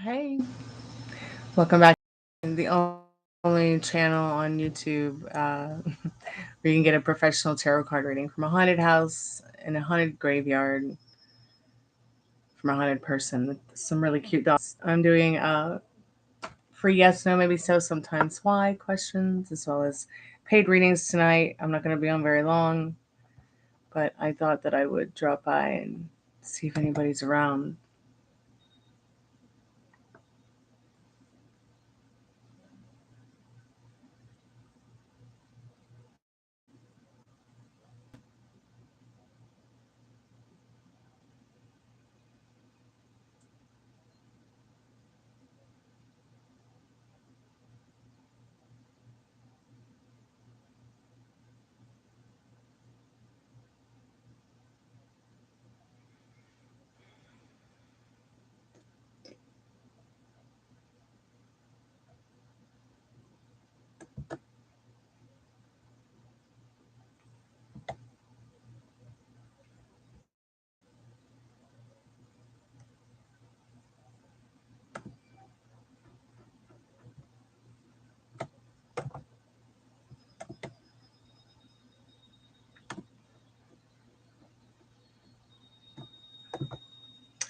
Hey, welcome back to the only channel on YouTube where you can get a professional tarot card reading from a haunted house in a haunted graveyard from a haunted person with some really cute dogs. I'm doing free yes, no, maybe so, sometimes why questions as well as paid readings tonight. I'm not going to be on very long, but I thought that I would drop by and see if anybody's around.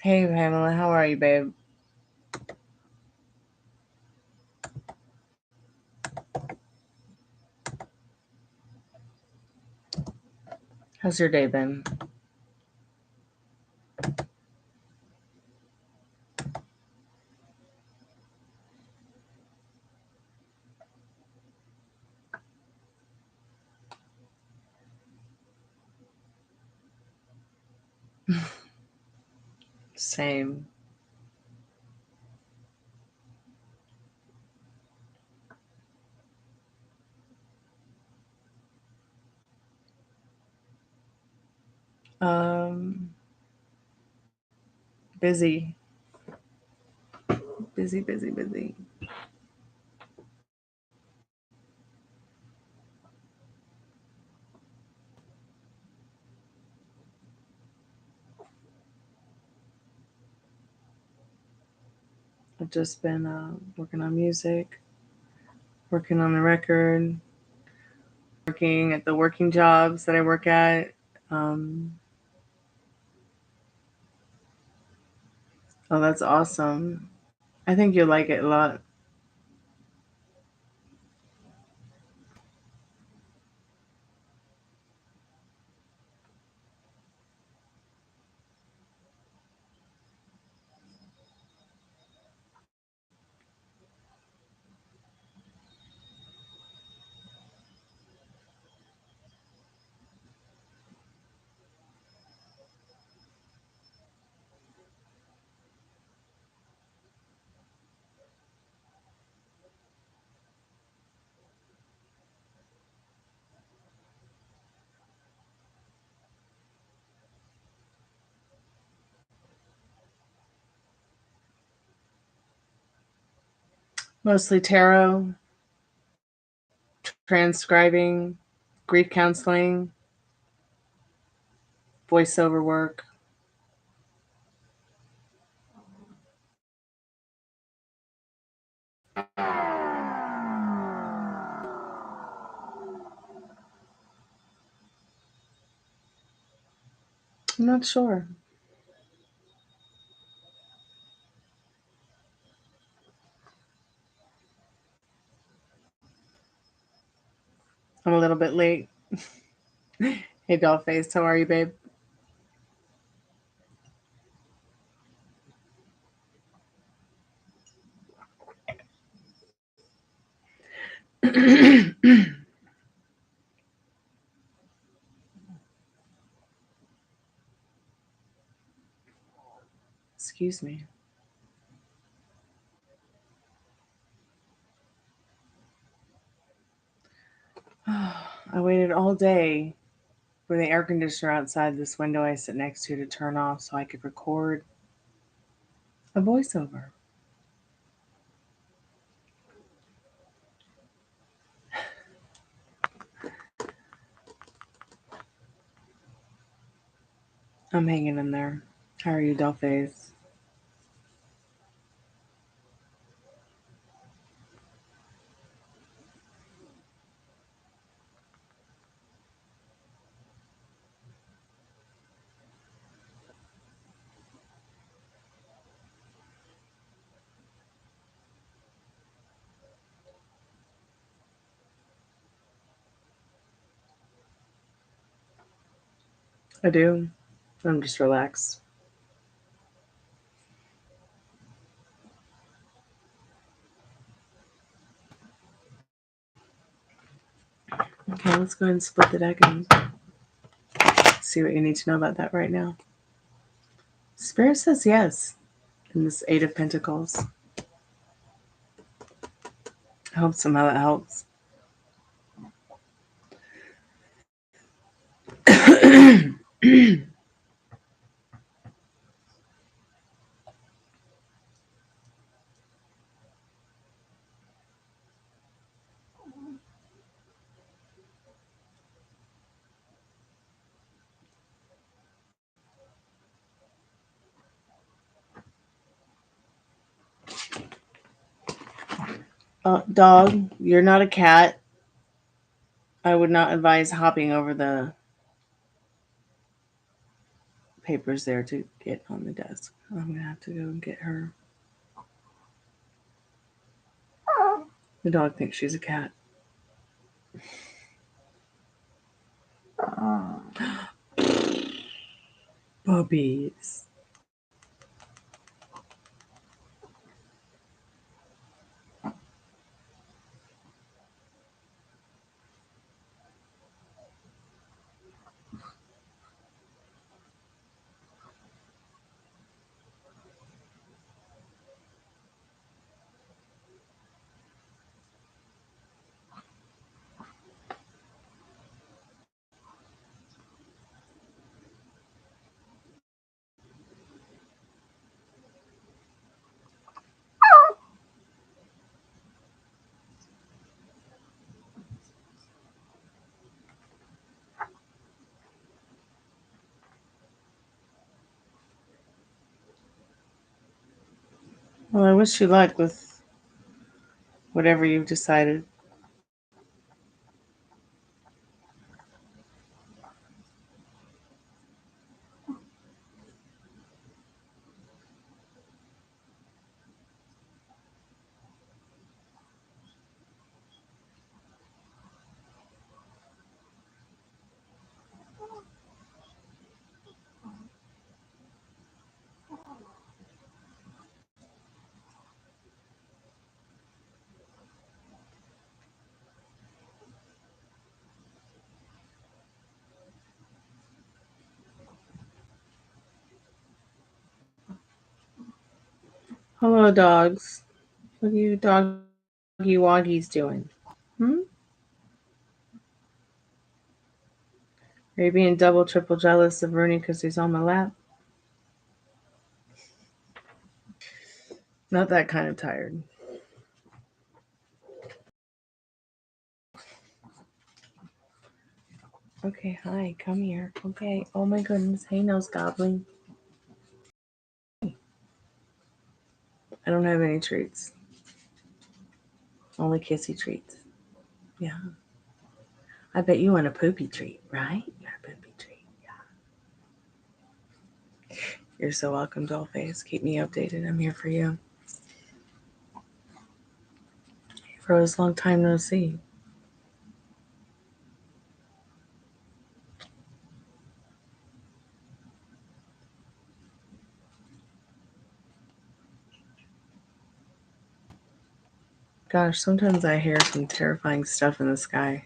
Hey, Pamela, how are you, babe? How's your day been? Same. Um, busy, busy. I've just been working on music, working on the record, working at the working jobs that I work at. Um, oh, that's awesome. I think you'll like it a lot. Mostly tarot, transcribing, grief counseling, voiceover work. I'm not sure. I'm a little bit late. Hey, Dollface, how are you, babe? Excuse me. I waited all day for the air conditioner outside this window I sit next to turn off so I could record a voiceover. I'm hanging in there. How are you, Dollface? I do. I'm just relaxed. Okay, let's go ahead and split the deck and see what you need to know about that right now. Spirit says yes in this Eight of Pentacles. I hope somehow that helps. Dog, you're not a cat. I would not advise hopping over the papers there to get on the desk. I'm going to have to go and get her. The dog thinks she's a cat. Puppies. Well, I wish you luck with whatever you've decided. Hello, dogs. What are you doggy woggies doing? Hmm? Are you being double, triple jealous of Rooney because he's on my lap? Not that kind of tired. Okay, hi, come here. Okay, oh my goodness. Hey, nose goblin. I don't have any treats. Only kissy treats. Yeah. I bet you want a poopy treat, right? You want a poopy treat. Yeah. You're so welcome, Dollface. Keep me updated. I'm here for you. Rose, long time no see. Gosh, sometimes I hear some terrifying stuff in the sky.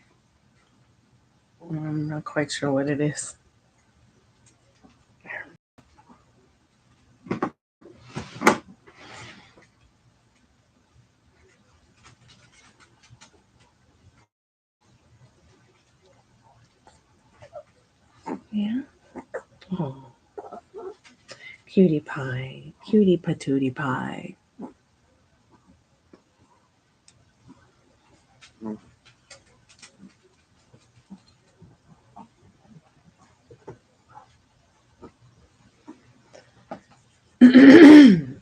I'm not quite sure what it is. Yeah. Oh, cutie pie. Cutie patootie pie.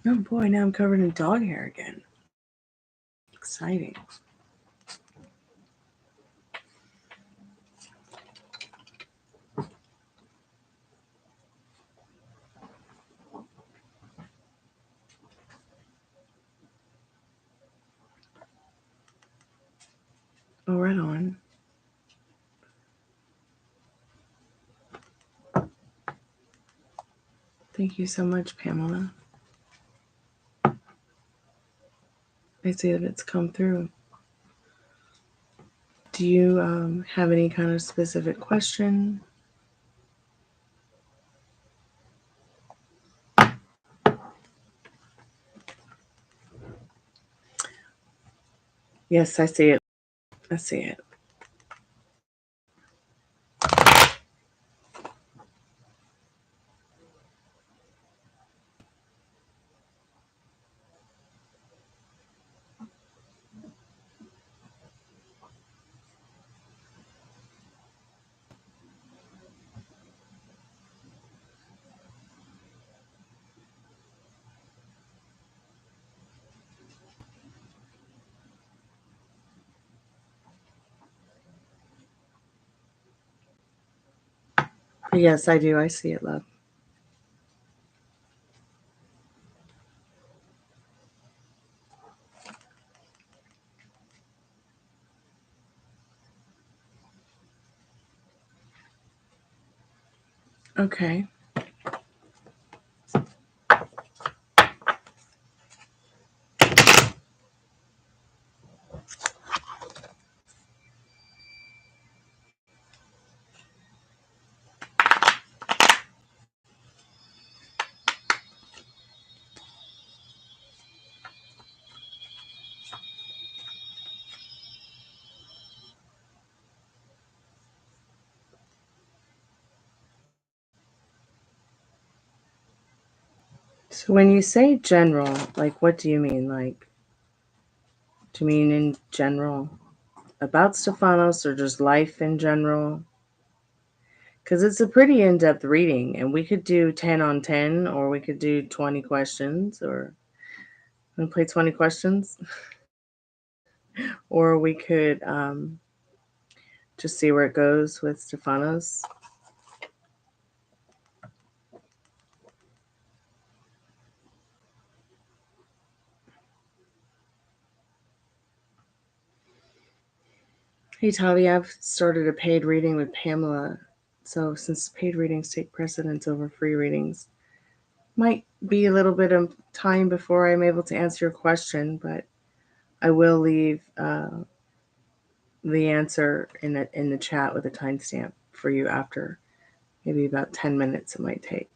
Oh boy, now I'm covered in dog hair again. Exciting. Oh, right on. Thank you so much, Pamela. I see that it's come through. Do you have any kind of specific question? Yes, I see it. I see it. Yes, I do. I see it, love. Okay. So when you say general, like what do you mean? Like, do you mean in general about Stephanos or just life in general? Because it's a pretty in-depth reading, and we could do 10 on 10, or we could do 20 questions, or we play 20 questions, or we could just see where it goes with Stephanos. Hey, Tavi, I've started a paid reading with Pamela. So since paid readings take precedence over free readings, might be a little bit of time before I'm able to answer your question, but I will leave the answer in the chat with a timestamp for you after maybe about 10 minutes it might take.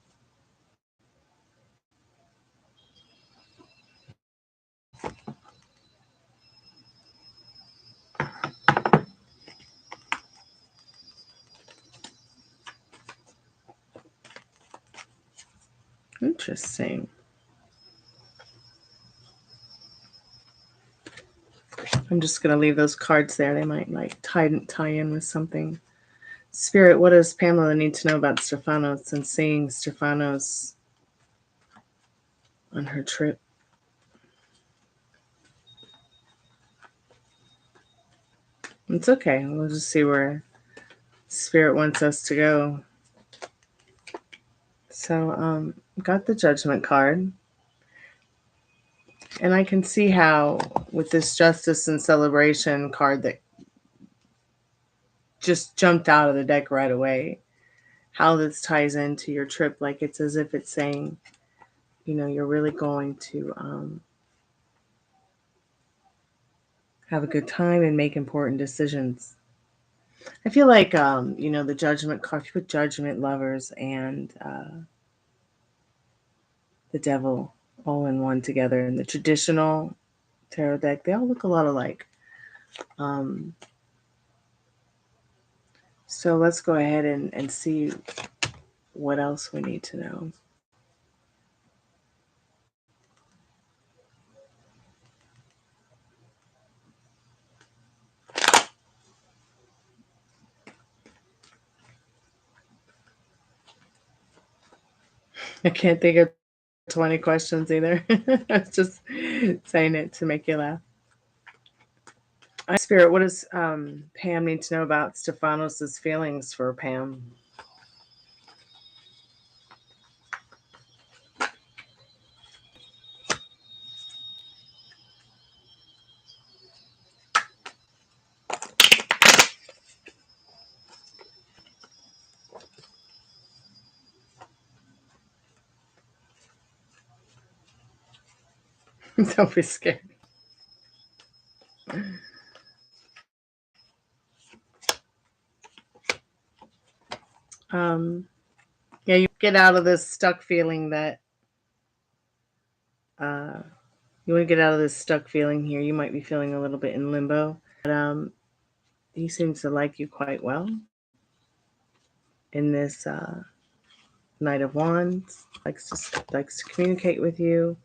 Interesting. I'm just going to leave those cards there. They might like tie in with something. Spirit, what does Pamela need to know about Stephanos and seeing Stephanos on her trip? It's okay. We'll just see where Spirit wants us to go. So, got the Judgment card. And I can see how with this Justice and Celebration card that just jumped out of the deck right away, how this ties into your trip. Like it's as if it's saying, you know, you're really going to have a good time and make important decisions. I feel like, you know, the Judgment card, if you put Judgment, Lovers, and the Devil all in one together in the traditional tarot deck, they all look a lot alike. So let's go ahead and see what else we need to know. I can't think of 20 questions either. I was just saying it to make you laugh. Spirit, what does Pam need to know about Stephanos' feelings for Pam? Don't be scared. Yeah, you get out of this stuck feeling that you want to get out of this stuck feeling here. You might be feeling a little bit in limbo, but he seems to like you quite well in this Knight of Wands. Likes to communicate with you.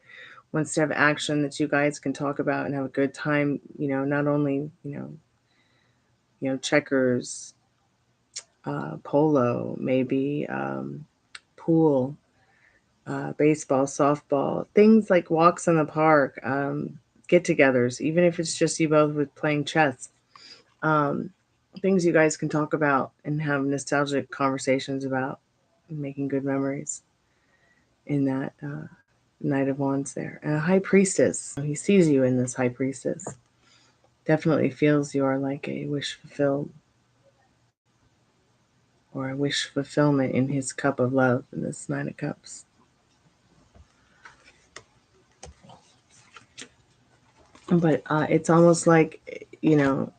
Wants to have action that you guys can talk about and have a good time. You know, not only checkers, polo, maybe pool, baseball, softball, things like walks in the park, get-togethers, even if it's just you both with playing chess. Things you guys can talk about and have nostalgic conversations about, and making good memories in that Knight of Wands there. And a High Priestess. He sees you in this High Priestess. Definitely feels you are like a wish fulfilled, or a wish fulfillment in his cup of love in this Nine of Cups. But it's almost like, it's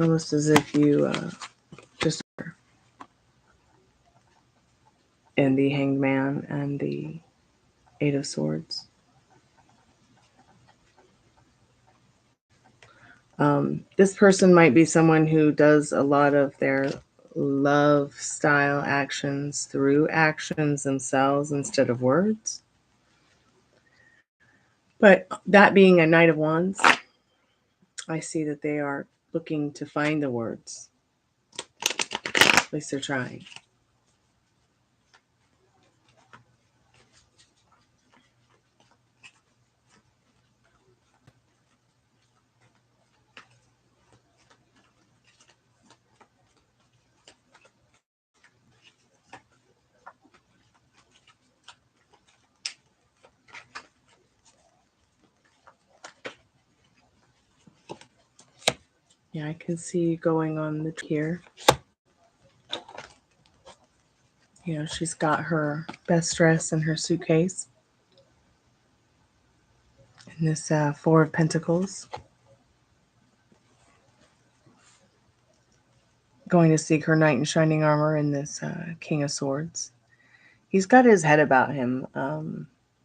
almost as if you just in the Hanged Man and the Eight of Swords. This person might be someone who does a lot of their love style actions through actions themselves instead of words. But that being a Knight of Wands, I see that they are looking to find the words. At least they're trying. Yeah, I can see you going on the here. You know, she's got her best dress in her suitcase. And this Four of Pentacles. Going to seek her knight in shining armor in this King of Swords. He's got his head about him.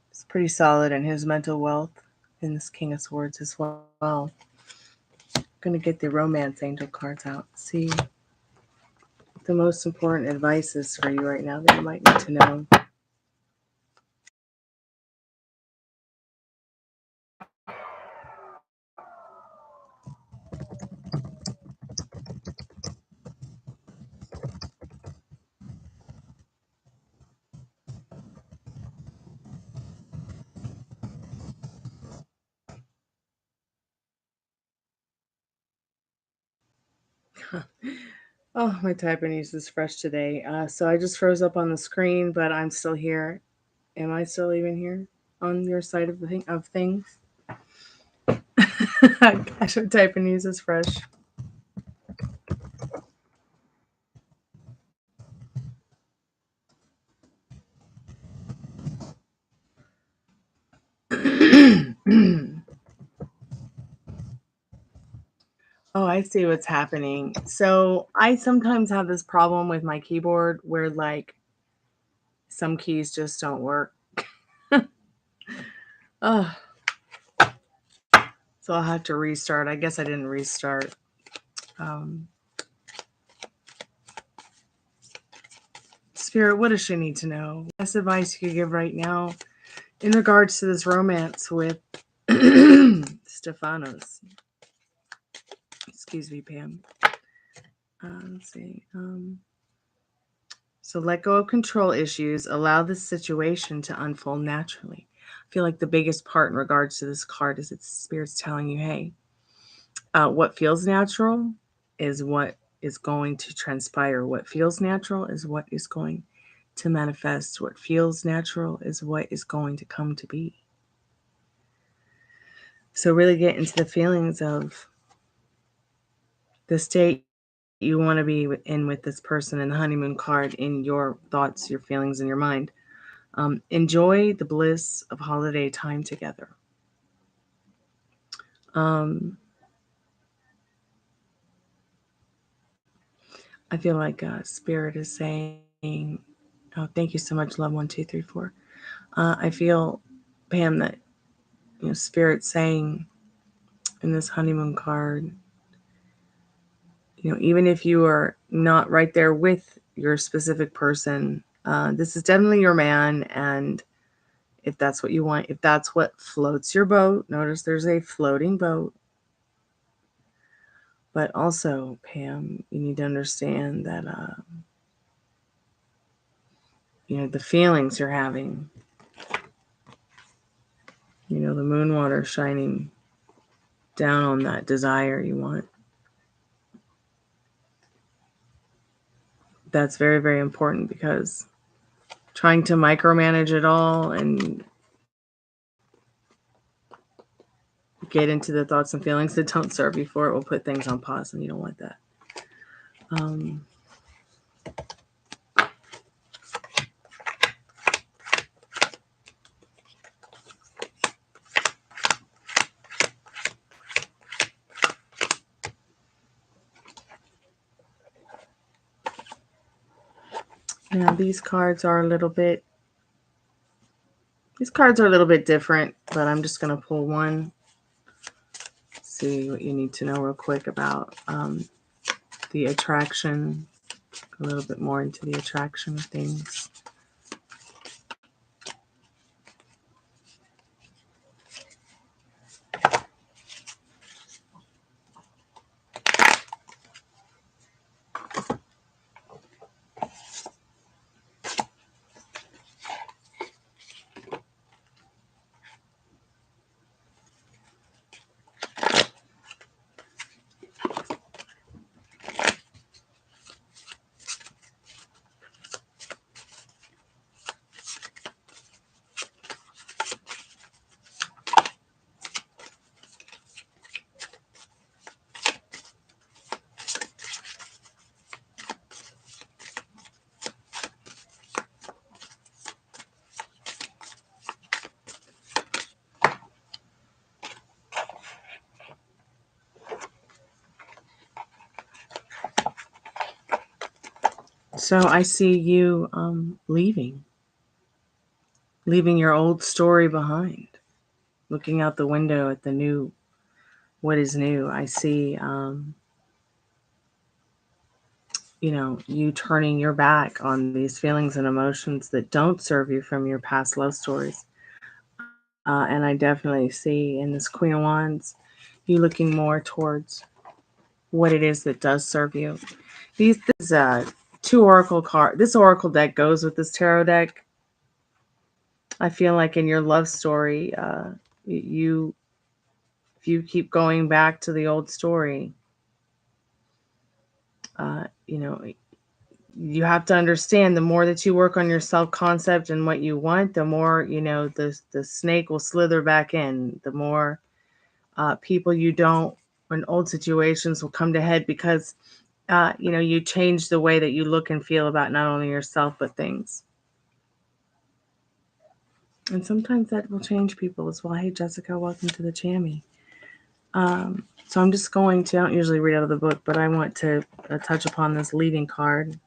It's pretty solid in his mental wealth in this King of Swords as well. I'm going to get the Romance Angel cards out. See the most important advice is for you right now that you might need to know. Oh, my Taiwanese is fresh today. So I just froze up on the screen, but I'm still here. Am I still even here on your side of things? Gosh, my Taiwanese is fresh. Oh, I see what's happening. So I sometimes have this problem with my keyboard where like some keys just don't work. Oh, so I'll have to restart. I guess I didn't restart. Spirit, what does she need to know? Best advice you could give right now in regards to this romance with Stefanos. Excuse me, Pam. Let's see. So let go of control issues. Allow this situation to unfold naturally. I feel like the biggest part in regards to this card is it's Spirit's telling you, hey, what feels natural is what is going to transpire. What feels natural is what is going to manifest. What feels natural is what is going to come to be. So really get into the feelings of the state you want to be in with this person, and the honeymoon card in your thoughts, your feelings, and your mind. Enjoy the bliss of holiday time together. Um, I feel like Spirit is saying, oh, thank you so much, Love 1234. I feel, Pam, that Spirit's saying in this honeymoon card, even if you are not right there with your specific person, this is definitely your man. And if that's what you want, if that's what floats your boat, notice there's a floating boat. But also, Pam, you need to understand that, the feelings you're having, the moon water shining down on that desire you want. That's very, very important, because trying to micromanage it all and get into the thoughts and feelings that don't serve you for it will put things on pause, and you don't want that. Um, now these cards are a little bit different, but I'm just going to pull one, see what you need to know real quick about the attraction, a little bit more into the attraction of things. So I see you leaving your old story behind, looking out the window at the new, what is new. I see, you turning your back on these feelings and emotions that don't serve you from your past love stories. And I definitely see in this Queen of Wands, you looking more towards what it is that does serve you. This is two oracle card. This oracle deck goes with this tarot deck. I feel like in your love story, you if you keep going back to the old story, uh, you know, you have to understand, the more that you work on your self-concept and what you want, the more, the snake will slither back in. The more people you don't, when old situations will come to head, because, you change the way that you look and feel about not only yourself, but things. And sometimes that will change people as well. Hey, Jessica, welcome to the Chammy. So I'm just going to, I don't usually read out of the book, but I want to touch upon this leaving card.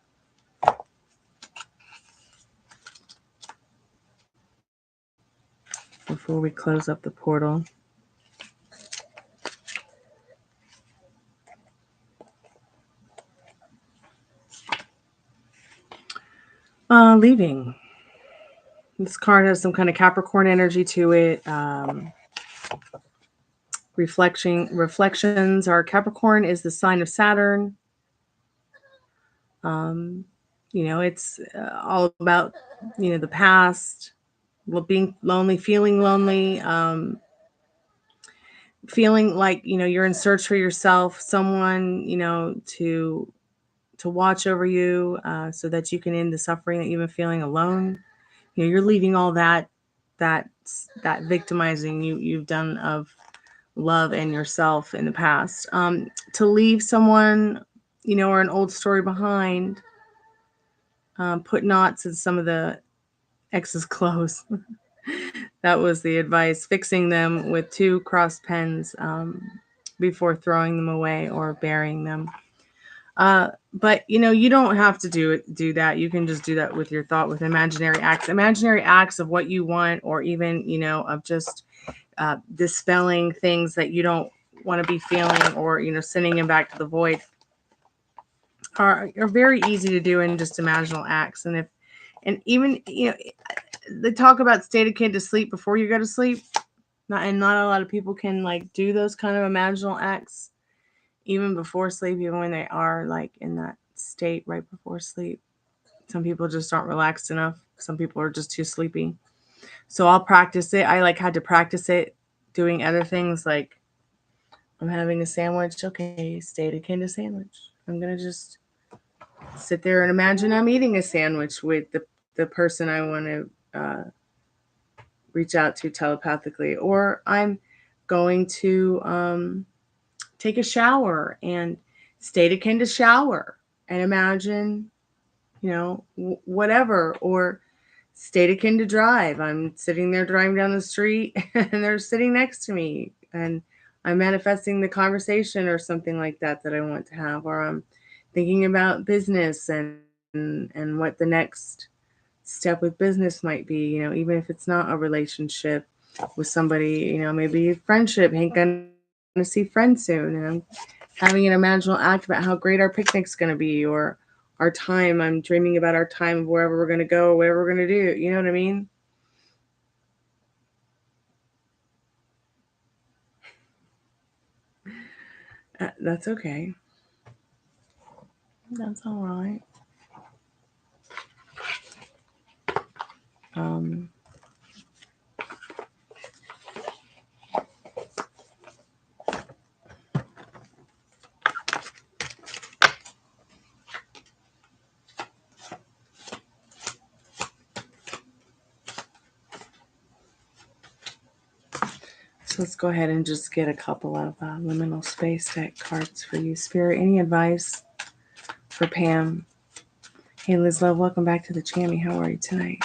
Before we close up the portal. Leaving. This card has some kind of Capricorn energy to it. Reflections. Our Capricorn is the sign of Saturn. It's all about, the past, being lonely, feeling lonely, feeling like, you're in search for yourself, someone, to watch over you, so that you can end the suffering that you've been feeling alone. You're leaving all that that victimizing you've done of love and yourself in the past. To leave someone, or an old story behind, put knots in some of the ex's clothes. That was the advice. Fixing them with 2 crossed pens before throwing them away or burying them. But you don't have to do that. You can just do that with your thought, with imaginary acts of what you want, or even of just dispelling things that you don't want to be feeling, or sending them back to the void, are very easy to do in just imaginal acts. And even they talk about state akin to sleep before you go to sleep. Not a lot of people can like do those kind of imaginal acts even before sleep, even when they are like in that state right before sleep. Some people just aren't relaxed enough. Some people are just too sleepy. So I'll practice it. I like had to practice it doing other things, like I'm having a sandwich. Okay, state akin to sandwich. I'm gonna just sit there and imagine I'm eating a sandwich with the person I want to reach out to telepathically, or I'm going to take a shower and state akin to shower and imagine, whatever, or state akin to drive. I'm sitting there driving down the street and they're sitting next to me, and I'm manifesting the conversation or something like that I want to have, or I'm thinking about business and what the next step with business might be, even if it's not a relationship with somebody, maybe friendship. Ain't gonna see friends soon, and I'm having an imaginal act about how great our picnic's gonna be, or our time. I'm dreaming about our time of wherever we're gonna go, whatever we're gonna do. You know what I mean? That's okay. That's all right. Um, so let's go ahead and just get a couple of liminal space deck cards for you, Spirit. Any advice for Pam? Hey, Liz Love, welcome back to the Chammy. How are you tonight?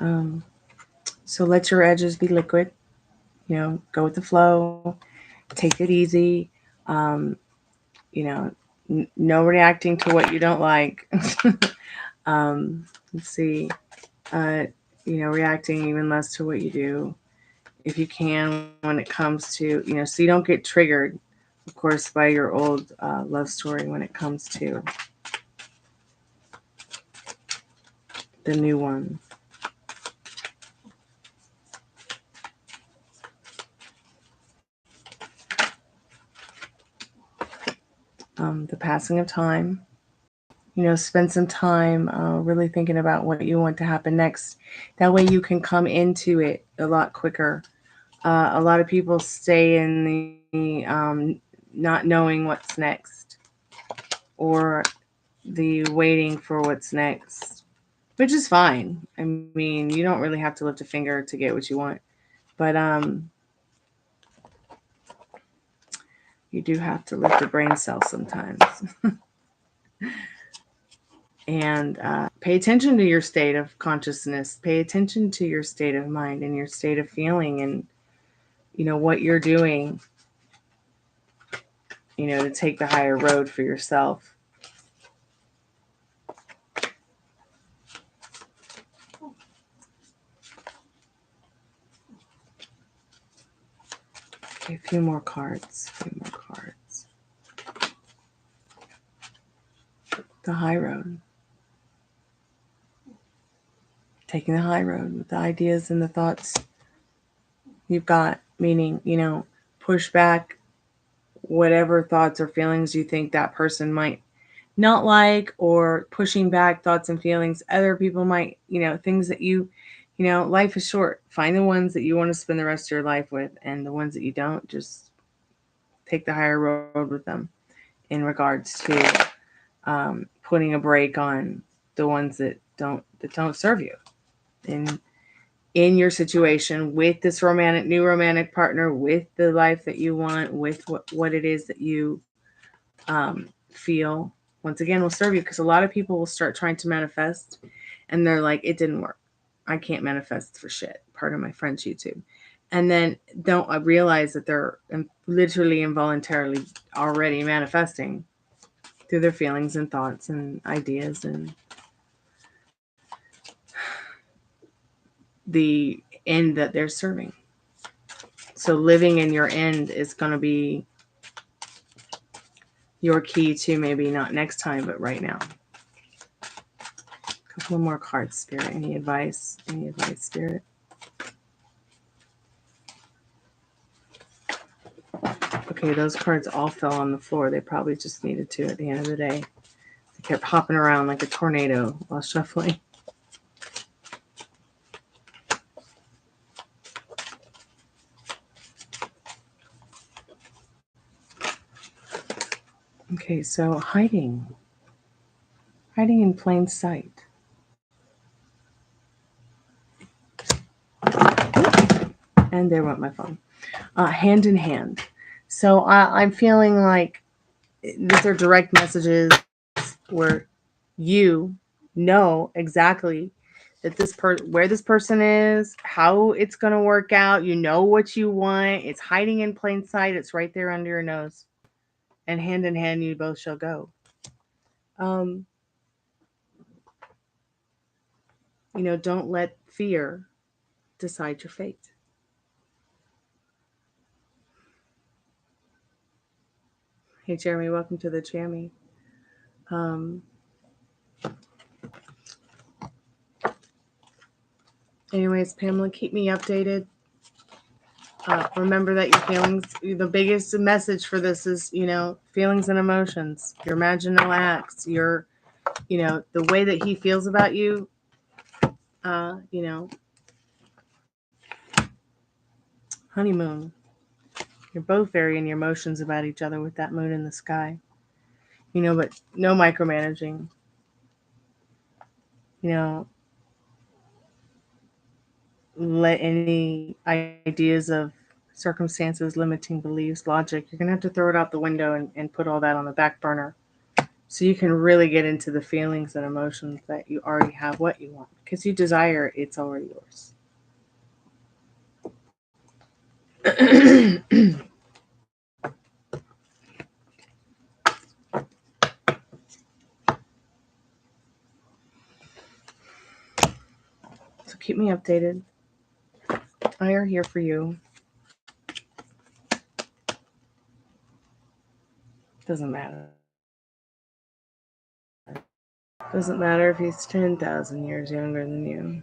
Um, so let your edges be liquid. Go with the flow. Take it easy. Um, no reacting to what you don't like. Let's see. Uh, reacting even less to what you do, if you can, when it comes to, so you don't get triggered, of course, by your old love story when it comes to the new one. The passing of time. Spend some time really thinking about what you want to happen next. That way you can come into it a lot quicker. A lot of people stay in the not knowing what's next, or the waiting for what's next, which is fine. I mean, you don't really have to lift a finger to get what you want, but you do have to lift a brain cell sometimes. And pay attention to your state of consciousness. Pay attention to your state of mind and your state of feeling, and what you're doing, to take the higher road for yourself. Okay, a few more cards. The high road. Taking the high road with the ideas and the thoughts you've got, meaning, push back whatever thoughts or feelings you think that person might not like, or pushing back thoughts and feelings other people might, things that life is short. Find the ones that you want to spend the rest of your life with, and the ones that you don't, just take the higher road with them, in regards to putting a break on the ones that don't serve you in your situation, with this new romantic partner, with the life that you want, with what it is that you feel, once again, will serve you, because a lot of people will start trying to manifest and they're like, it didn't work. I can't manifest for shit. Part of my friend's YouTube. And then don't realize that they're literally involuntarily already manifesting through their feelings and thoughts and ideas and the end that they're serving. So living in your end is going to be your key to maybe not next time, but right now. A couple more cards, Spirit. Any advice? Any advice, Spirit? Okay, those cards all fell on the floor. They probably just needed to at the end of the day. They kept hopping around like a tornado while shuffling. Okay, so hiding. Hiding in plain sight. And there went my phone. Hand in hand. So I'm feeling like these are direct messages where you know exactly that where this person is, how it's going to work out. You know what you want. It's hiding in plain sight. It's right there under your nose. And hand in hand, you both shall go. Don't let fear decide your fate. Hey, Jeremy, welcome to the Jammy. Anyways, Pamela, keep me updated. Remember that your feelings, the biggest message for this is, feelings and emotions, your imaginal acts, your, the way that he feels about you, honeymoon. You're both varying your emotions about each other with that moon in the sky, but no micromanaging, let any ideas of circumstances, limiting beliefs, logic, you're going to have to throw it out the window and put all that on the back burner so you can really get into the feelings and emotions that you already have what you want, because you desire it's already yours. So keep me updated. I are here for you. Doesn't matter. Doesn't matter if he's 10,000 years younger than you.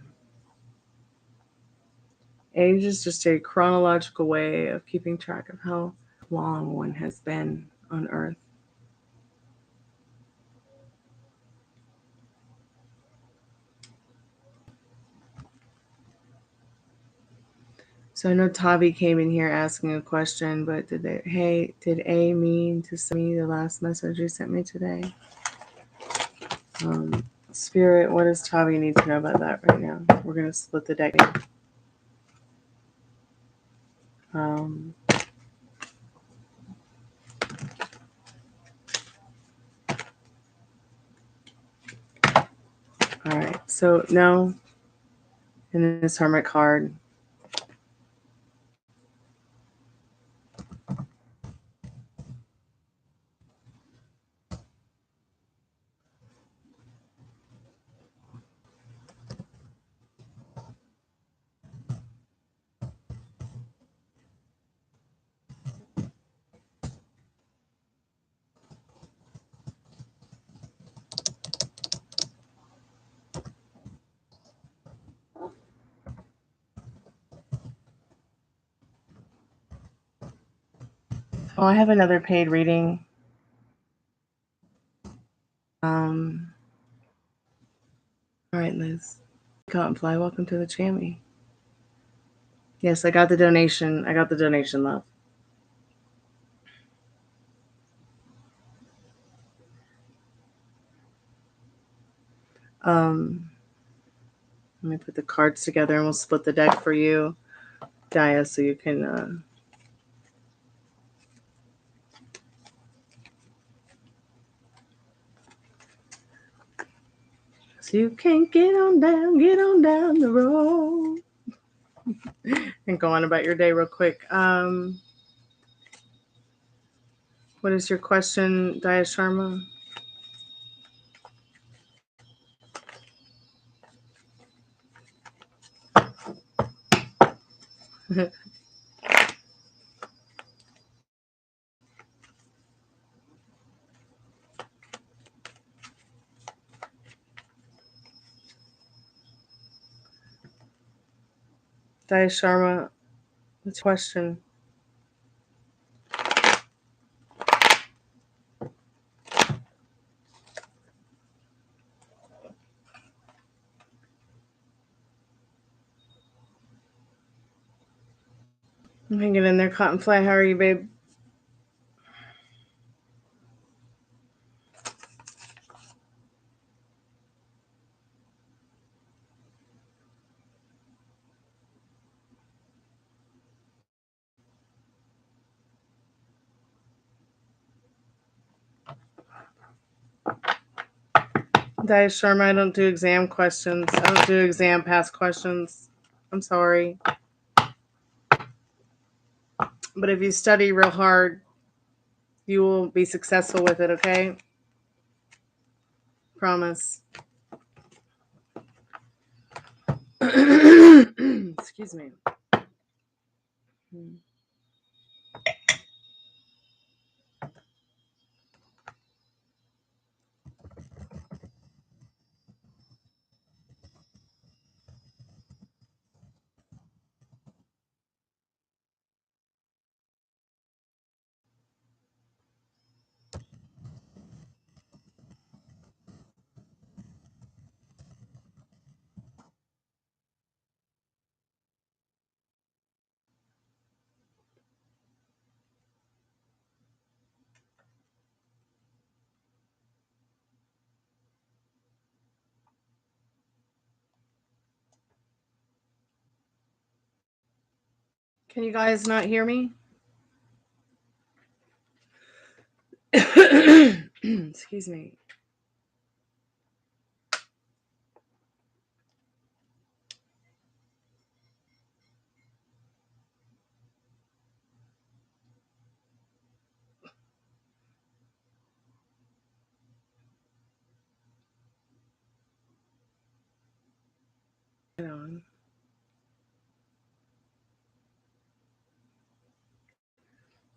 Age is just a chronological way of keeping track of how long one has been on Earth. So I know Tavi came in here asking a question, but did A mean to send me the last message you sent me today? Spirit, what does Tavi need to know about that right now? We're going to split the deck. All right, so no, in this Hermit card, I have another paid reading. All right, Liz. Cottonfly, welcome to the Jammy. Yes, I got the donation. Love. Let me put the cards together and we'll split the deck for you, Gaia, so you can So you can't get on down the road. And go on about your day real quick. What is your question, Daya Sharma? Daya Sharma, what's your question? I'm hanging in there, Cotton Fly. How are you, babe? Daya Sharma, I don't do exam questions. I don't do exam pass questions. I'm sorry. But if you study real hard, you will be successful with it, okay? Promise. Excuse me. Can you guys not hear me? Excuse me. Hang on.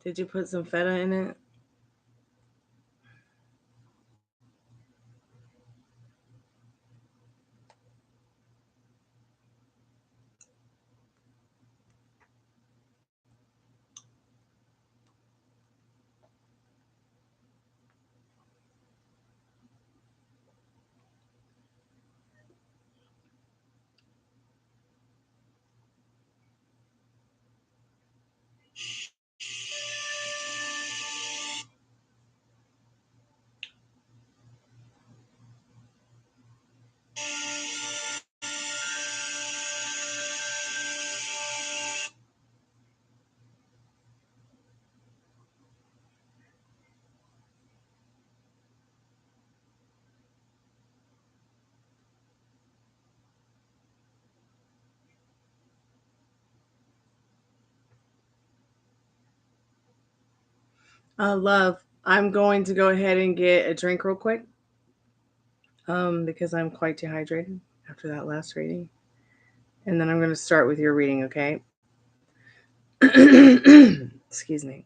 Did you put some feta in it? Love, I'm going to go ahead and get a drink real quick. Because I'm quite dehydrated after that last reading. And then I'm going to start with your reading, okay? Excuse me.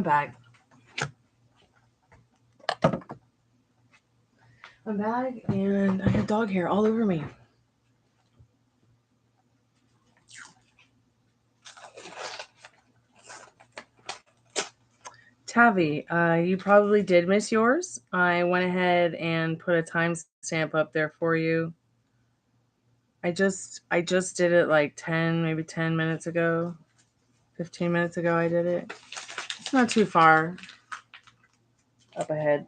I'm back. I'm back, and I have dog hair all over me. Tavi, you probably did miss yours. I went ahead and put a timestamp up there for you. I just did it like 10 minutes ago. 15 minutes ago I did it. It's not too far up ahead.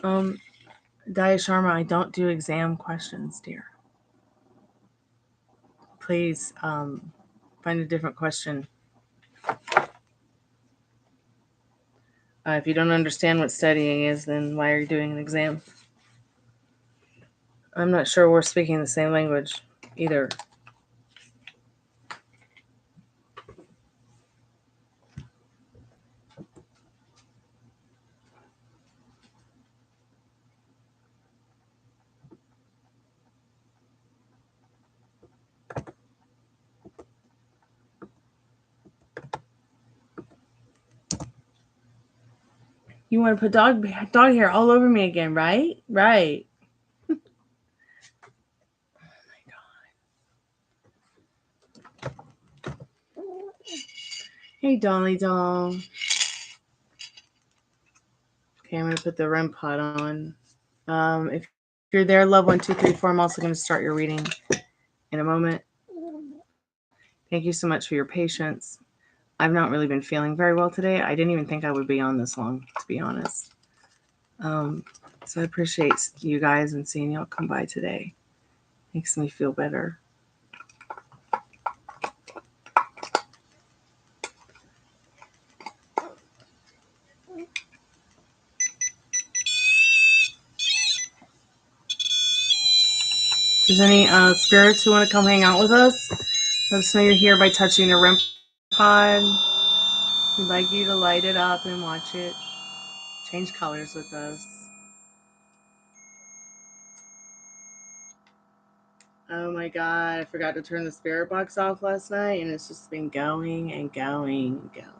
Daya Sharma, I don't do exam questions, dear. Please find a different question. If you don't understand what studying is, then why are you doing an exam? I'm not sure we're speaking the same language either. You want to put dog hair all over me again, right? Right. Oh my god. Hey, Dolly doll. Okay, I'm gonna put the REM pod on. If you're there, love 1, 2, 3, 4. I'm also gonna start your reading in a moment. Thank you so much for your patience. I've not really been feeling very well today. I didn't even think I would be on this long, to be honest. So I appreciate you guys and seeing y'all come by today. Makes me feel better. If there's any spirits who want to come hang out with us, let us know you're here by touching the REM pod. We'd like you to light it up and watch it change colors with us. Oh my god, I forgot to turn the spirit box off last night, and it's just been going and going and going.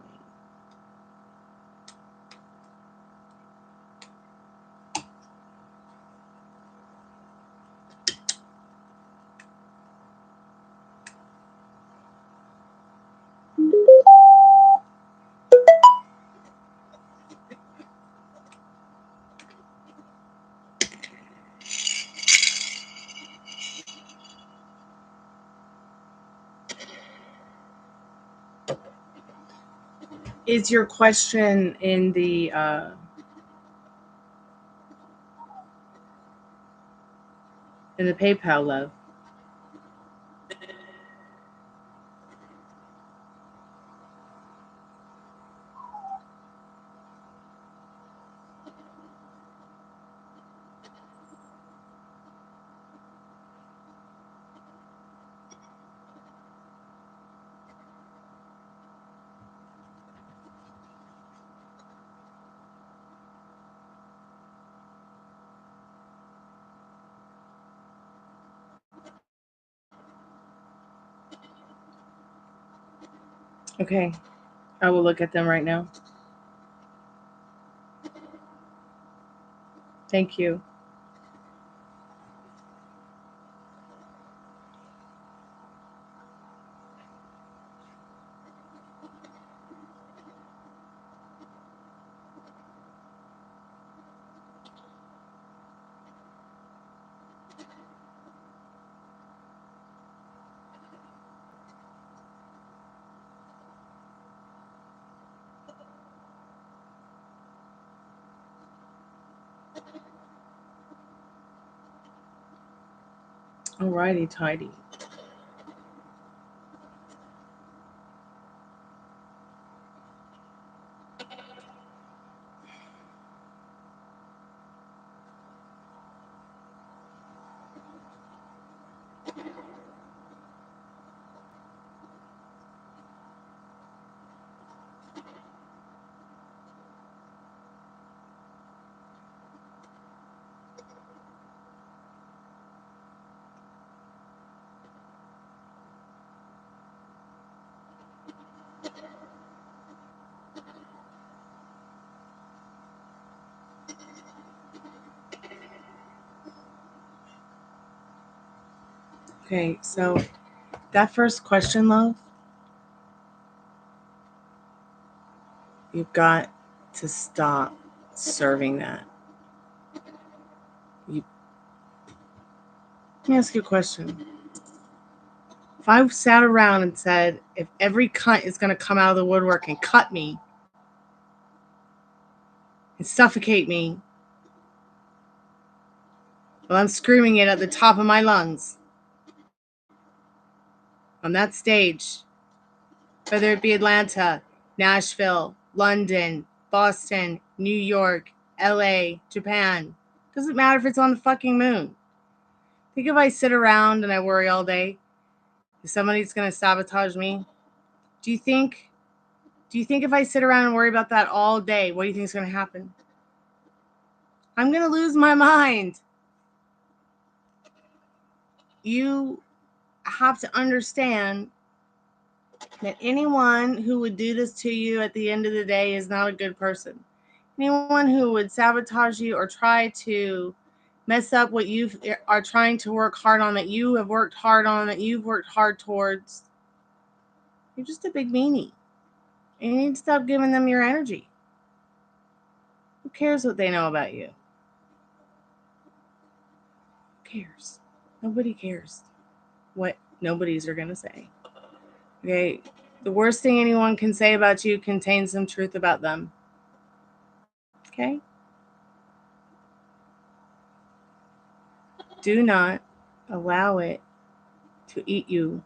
Is your question in the PayPal, love? Okay, I will look at them right now. Thank you. Alrighty, tidy. Okay, so that first question, love, you've got to stop serving that. Let me ask you a question. If I sat around and said, if every cunt is going to come out of the woodwork and cut me and suffocate me while I'm screaming it at the top of my lungs on that stage, whether it be Atlanta, Nashville, London, Boston, New York, LA, Japan, doesn't matter if it's on the fucking moon. Think if I sit around and I worry all day, if somebody's going to sabotage me, do you think if I sit around and worry about that all day, what do you think is going to happen? I'm going to lose my mind. You have to understand that anyone who would do this to you at the end of the day is not a good person. Anyone who would sabotage you or try to mess up what you are trying to work hard on, that you have worked hard on, that you've worked hard towards, you're just a big meanie. And you need to stop giving them your energy. Who cares what they know about you? Who cares? Nobody cares what nobodies are going to say. Okay? The worst thing anyone can say about you contains some truth about them. Okay? Do not allow it to eat you.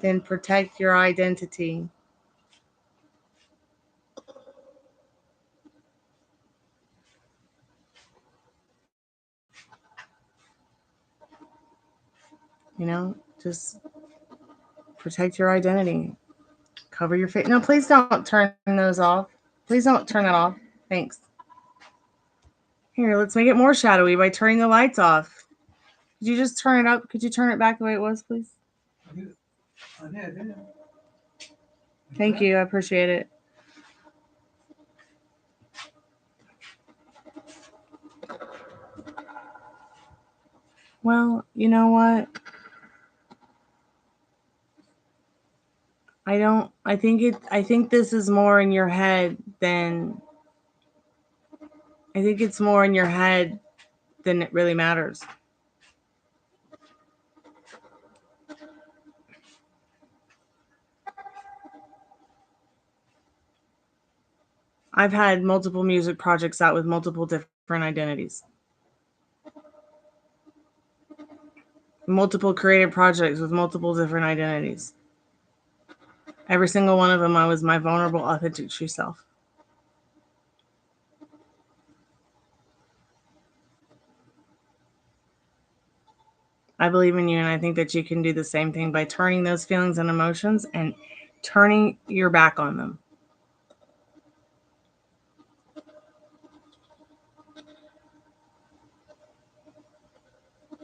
Then protect your identity. Just protect your identity. Cover your face. No, please don't turn those off. Please don't turn that off. Thanks. Here, let's make it more shadowy by turning the lights off. Could you just turn it up? Could you turn it back the way it was, please? Thank you. I appreciate it. Well, you know what? I think this is more in your head than I think it's more in your head than it really matters. I've had multiple music projects out with multiple different identities. Multiple creative projects with multiple different identities. Every single one of them, I was my vulnerable, authentic, true self. I believe in you, and I think that you can do the same thing by turning those feelings and emotions and turning your back on them.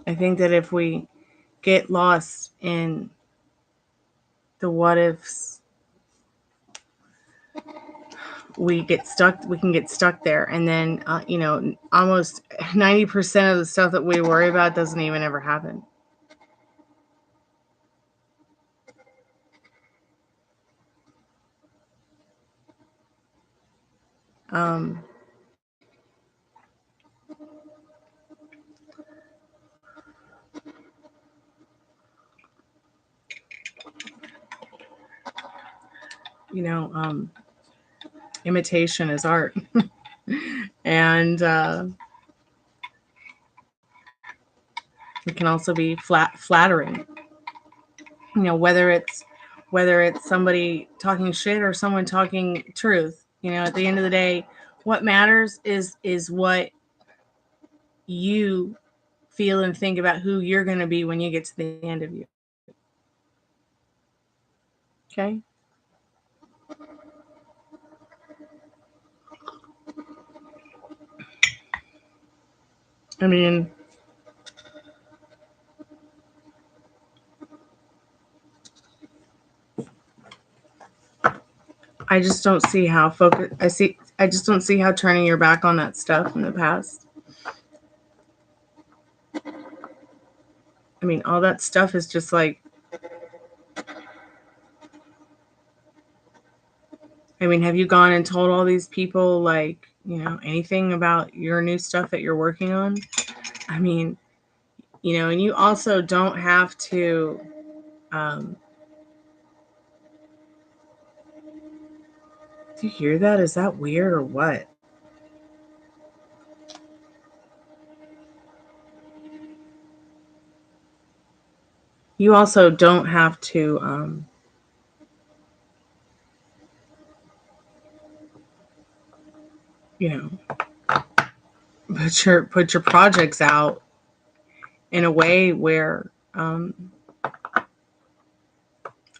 I think that if we get lost in the what ifs, we can get stuck there. And then, almost 90% of the stuff that we worry about doesn't even ever happen. Imitation is art. And it can also be flattering. Whether it's somebody talking shit or someone talking truth. At the end of the day, what matters is what you feel and think about who you're going to be when you get to the end of you. Okay? I mean, I just don't see how I just don't see how turning your back on that stuff in the past. I mean, all that stuff is just like, I mean, have you gone and told all these people, like, anything about your new stuff that you're working on? I mean, and you also don't have to, do you hear that? Is that weird or what? You also don't have to, you know, put your projects out in a way where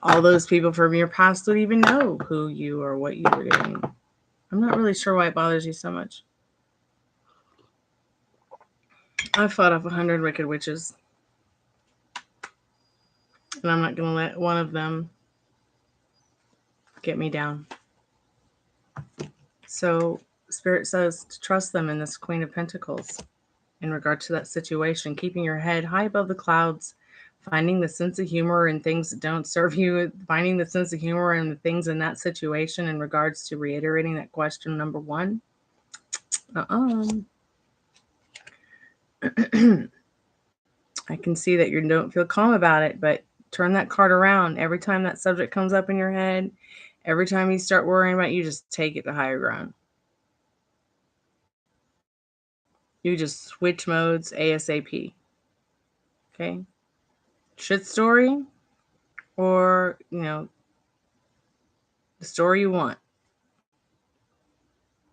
all those people from your past would even know who you or what you were doing. I'm not really sure why it bothers you so much. I've fought off 100 wicked witches, and I'm not going to let one of them get me down. So Spirit says to trust them in this Queen of Pentacles in regard to that situation, keeping your head high above the clouds, finding the sense of humor in things that don't serve you, finding the sense of humor in the things in that situation in regards to reiterating that question number 1. I can see that you don't feel calm about it, but turn that card around. Every time that subject comes up in your head, every time you start worrying about it, you just take it to higher ground. You just switch modes ASAP. Okay? Shit story or, the story you want.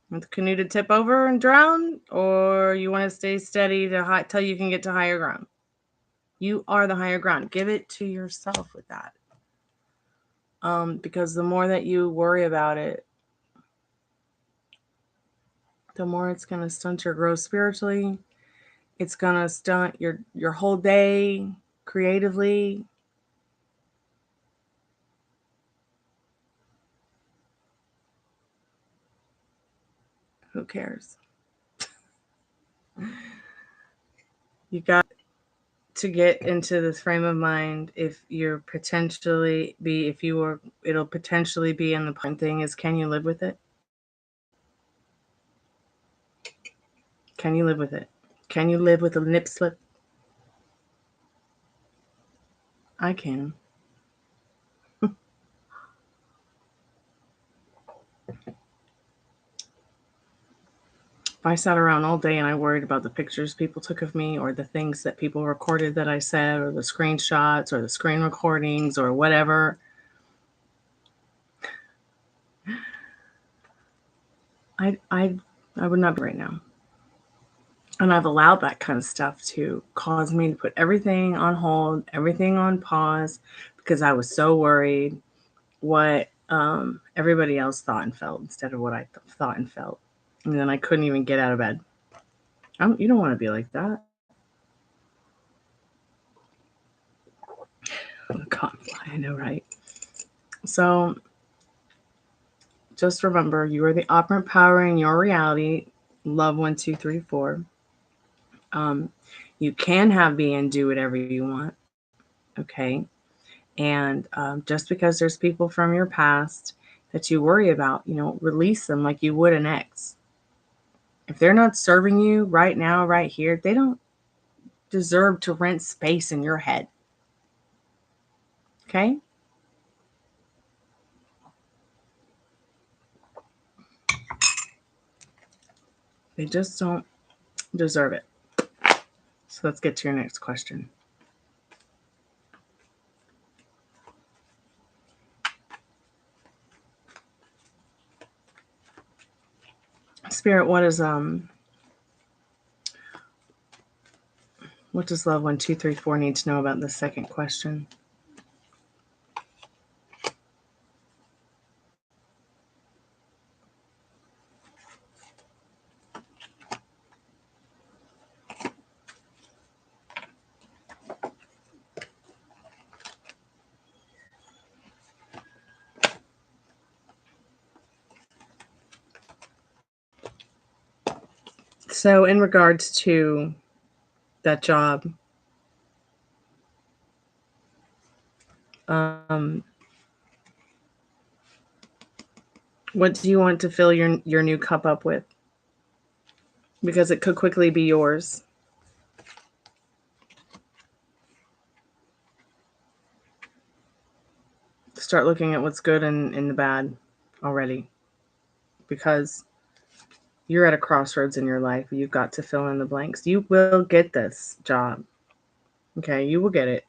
Want the canoe to tip over and drown, or you want to stay steady till you can get to higher ground? You are the higher ground. Give it to yourself with that. Because the more that you worry about it, the more it's going to stunt your growth spiritually. It's going to stunt your whole day creatively. Who cares? You got to get into this frame of mind. If you're potentially it'll potentially be in the point thing is, can you live with it? Can you live with it? Can you live with a nip slip? I can. If I sat around all day and I worried about the pictures people took of me or the things that people recorded that I said or the screenshots or the screen recordings or whatever, I would not be right now. And I've allowed that kind of stuff to cause me to put everything on hold, everything on pause, because I was so worried what everybody else thought and felt instead of what I thought and felt. And then I couldn't even get out of bed. You don't want to be like that. God, I know, right? So just remember, you are the operant power in your reality. Love 1, 2, 3, 4. You can have being do whatever you want. Okay. And just because there's people from your past that you worry about, release them like you would an ex. If they're not serving you right now, right here, they don't deserve to rent space in your head. Okay? They just don't deserve it. So let's get to your next question. Spirit, what does love 1, 2, 3, 4 need to know about the second question? So in regards to that job, um, what do you want to fill your new cup up with? Because it could quickly be yours. Start looking at what's good and the bad already. Because you're at a crossroads in your life. You've got to fill in the blanks. You will get this job. Okay, you will get it.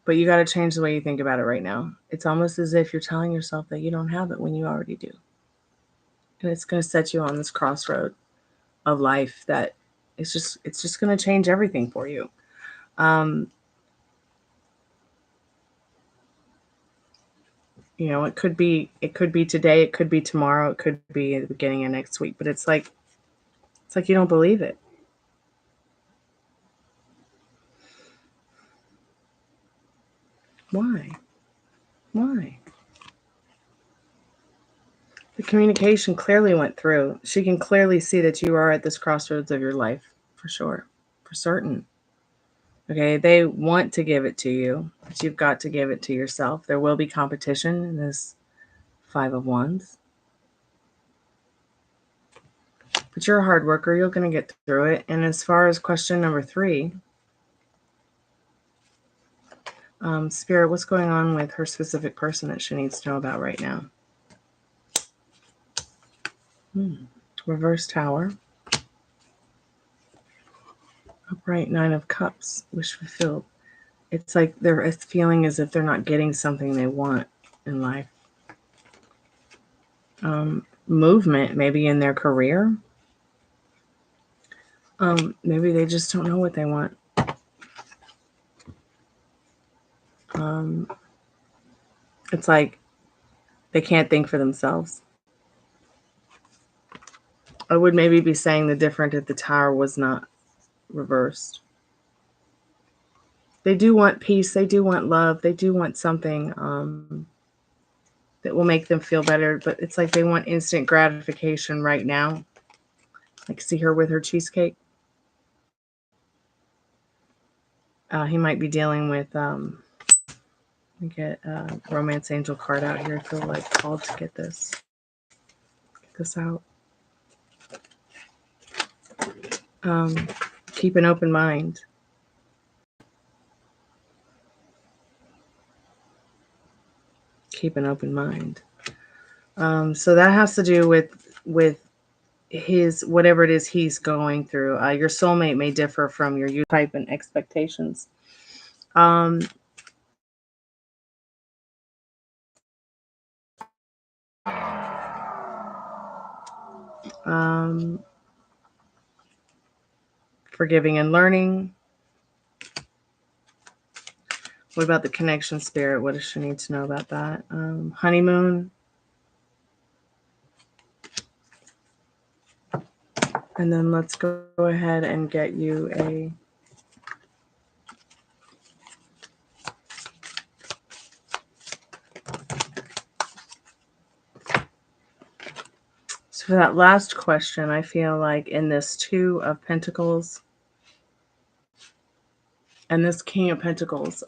But you got to change the way you think about it right now. It's almost as if you're telling yourself that you don't have it when you already do. And it's going to set you on this crossroad of life that it's just going to change everything for you. You know, it could be today, it could be tomorrow, it could be at the beginning of next week, but it's like you don't believe it. Why? Why? The communication clearly went through. She can clearly see that you are at this crossroads of your life, for sure, for certain. Okay, they want to give it to you, but you've got to give it to yourself. There will be competition in this Five of Wands. But you're a hard worker. You're going to get through it. And as far as question number 3, Spirit, what's going on with her specific person that she needs to know about right now? Reverse Tower. Upright 9 of Cups. Wish fulfilled. It's like they're feeling as if they're not getting something they want in life. Movement, maybe in their career. Maybe they just don't know what they want. It's like they can't think for themselves. I would maybe be saying the different if the Tower was not reversed. They do want peace. They do want love. They do want something that will make them feel better. But it's like they want instant gratification right now. Like, see her with her cheesecake. He might be dealing with, let me get a Romance Angel card out here. I feel like called to get this out. Keep an open mind. Keep an open mind. So that has to do with his, whatever it is he's going through. Your soulmate may differ from your type and expectations. Forgiving and learning. What about the connection, Spirit? What does she need to know about that? Honeymoon. And then let's go ahead and get you a so for that last question, I feel like in this 2 of Pentacles and this King of Pentacles,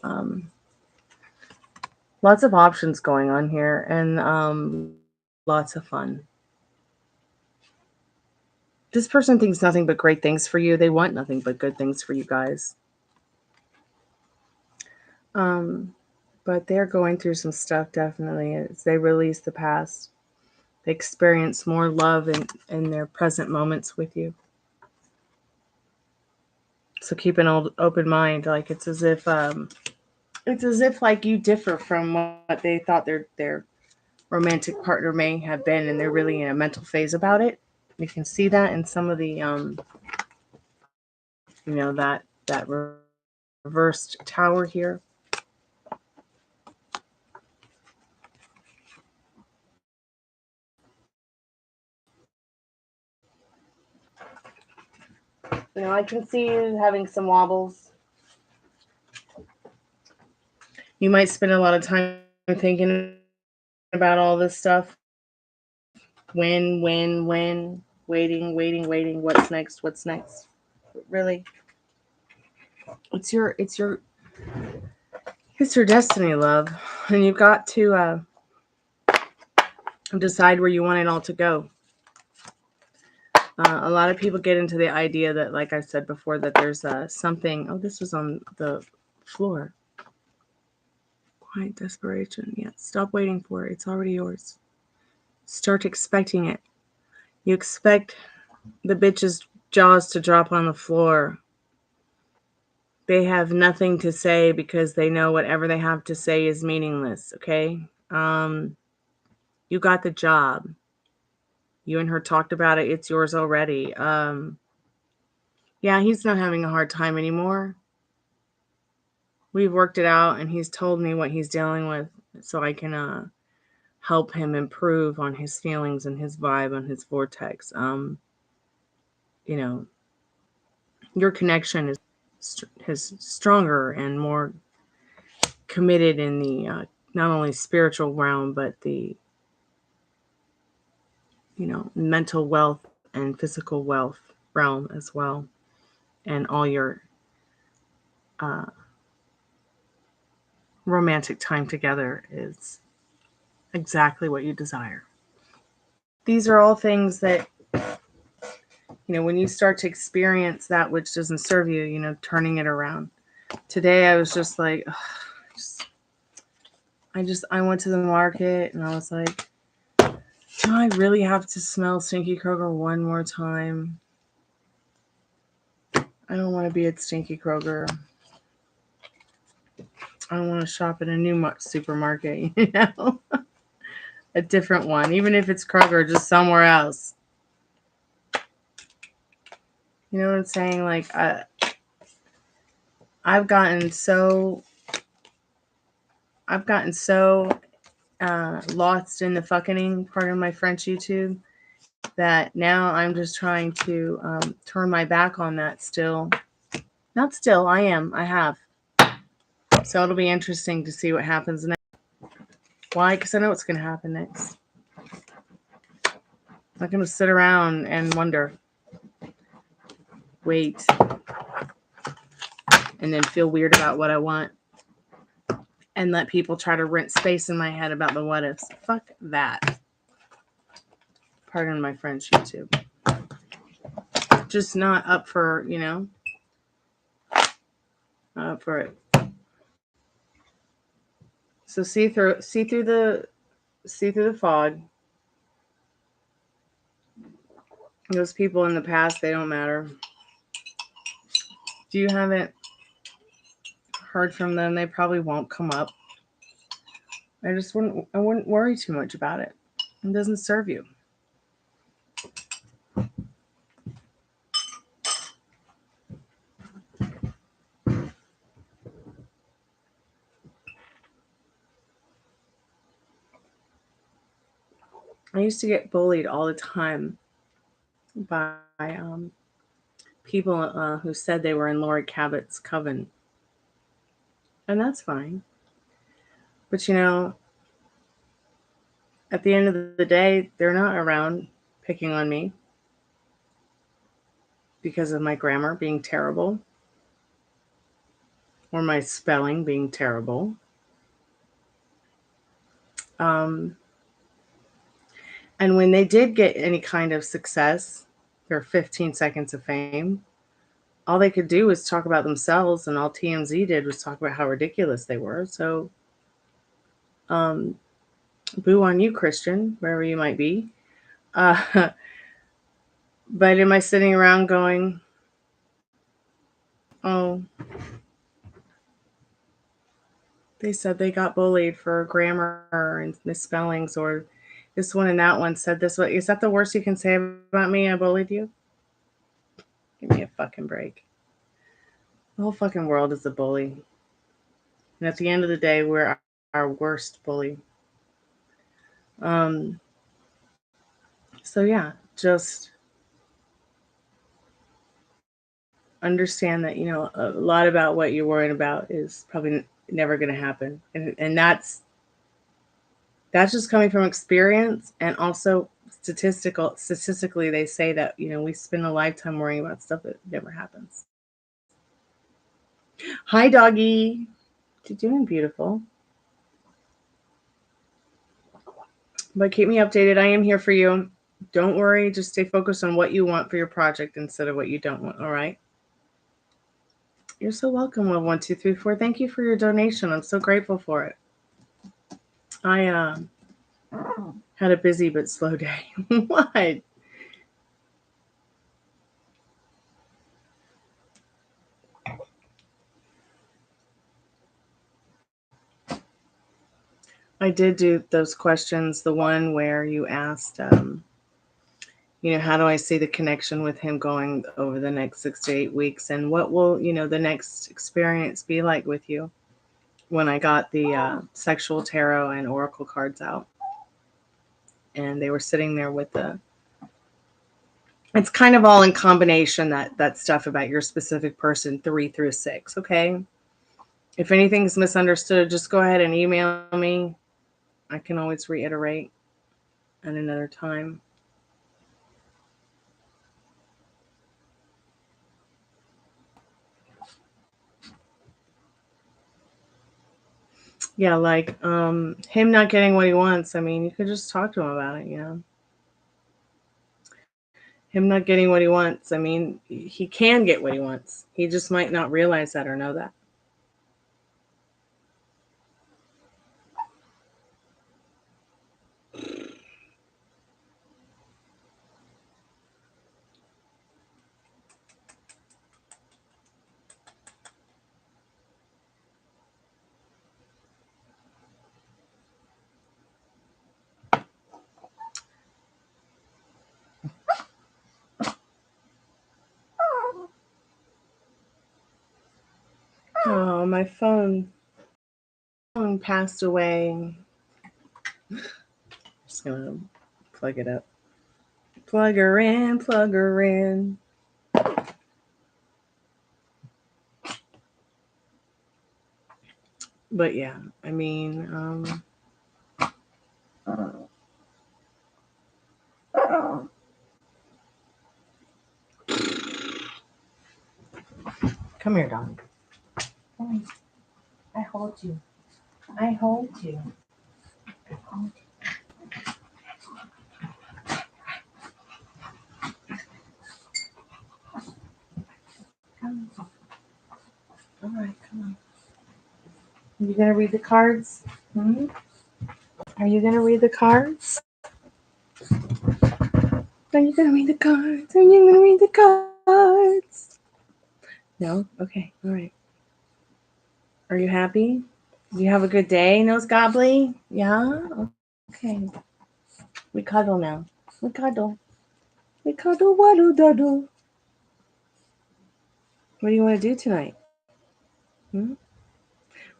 lots of options going on here and lots of fun. This person thinks nothing but great things for you. They want nothing but good things for you guys. But they're going through some stuff, definitely, as they release the past. They experience more love in their present moments with you. So keep an open mind. Like it's as if like you differ from what they thought their romantic partner may have been, and they're really in a mental phase about it. You can see that in some of the that reversed Tower here. You know, I can see you having some wobbles. You might spend a lot of time thinking about all this stuff. When. waiting, waiting, waiting. What's next? What's next? Really, it's your destiny, love, and you've got to decide where you want it all to go. A lot of people get into the idea that, like I said before, that there's something. Oh, this was on the floor. Quiet desperation. Yeah, stop waiting for it. It's already yours. Start expecting it. You expect the bitch's jaws to drop on the floor. They have nothing to say because they know whatever they have to say is meaningless, okay? You got the job. You and her talked about it. It's yours already. Yeah, he's not having a hard time anymore. We've worked it out, and he's told me what he's dealing with so I can help him improve on his feelings and his vibe and his vortex. You know, your connection is stronger and more committed in the not only spiritual realm, but the mental wealth and physical wealth realm as well, and all your uh, romantic time together is exactly what you desire. These are all things that, when you start to experience that which doesn't serve you, turning it around. Today I was just like, I went to the market and I was like, do I really have to smell Stinky Kroger one more time? I don't want to be at Stinky Kroger. I don't want to shop at a new supermarket, a different one, even if it's Kroger, just somewhere else. You know what I'm saying? Like, I've gotten so lost in the fucking part of my French YouTube that now I'm just trying to turn my back on that still. Not still, I have. So it'll be interesting to see what happens next. Why? Because I know what's going to happen next. I'm not going to sit around and wonder, wait, and then feel weird about what I want and let people try to rent space in my head about the what ifs. Fuck that. Pardon my French, YouTube. Just not up for, not up for it. So see through the fog. Those people in the past, they don't matter. If you haven't heard from them, they probably won't come up. I wouldn't worry too much about it. It doesn't serve you. I used to get bullied all the time by people who said they were in Lori Cabot's coven. And that's fine. But at the end of the day, they're not around picking on me because of my grammar being terrible or my spelling being terrible. And when they did get any kind of success, their 15 seconds of fame, all they could do was talk about themselves, and all TMZ did was talk about how ridiculous they were. So, boo on you, Christian, wherever you might be. But am I sitting around going, oh, they said they got bullied for grammar and misspellings, or this one and that one said this way. Is that the worst you can say about me? I bullied you? Give me a fucking break. The whole fucking world is a bully. And at the end of the day, we're our worst bully. So yeah, just understand that, a lot about what you're worrying about is probably never going to happen. And that's just coming from experience and also statistically, they say that, you know, we spend a lifetime worrying about stuff that never happens. Hi, doggy. What you doing, beautiful? But keep me updated. I am here for you. Don't worry. Just stay focused on what you want for your project instead of what you don't want. All right. You're so welcome, Love 1234. Thank you for your donation. I'm so grateful for it. I had a busy but slow day. What? I did do those questions. The one where you asked, you know, how do I see the connection with him going over the next 6 to 8 weeks, and what will, you know, the next experience be like with you? When I got the sexual tarot and oracle cards out, and they were sitting there with the, it's kind of all in combination, that stuff about your specific person, 3 through 6. Okay, if anything's misunderstood, just go ahead and email me. I can always reiterate at another time. Yeah, like him not getting what he wants. I mean, you could just talk to him about it, you know. Him not getting what he wants. I mean, he can get what he wants. He just might not realize that or know that. Oh, my phone passed away. Just gonna plug it up. Plug her in, plug her in. But yeah, I mean, come here, dog. I hold you. I hold you. Come. All right, come on. Are you gonna read the cards? Hmm? Are you gonna read the cards? Are you gonna read the cards? Are you gonna read the cards? No? Okay, all right. Are you happy? Do you have a good day, Nose Gobbly? Yeah? Okay. We cuddle now. We cuddle. We cuddle, waddle, daddle. What do you want to do tonight? Hmm?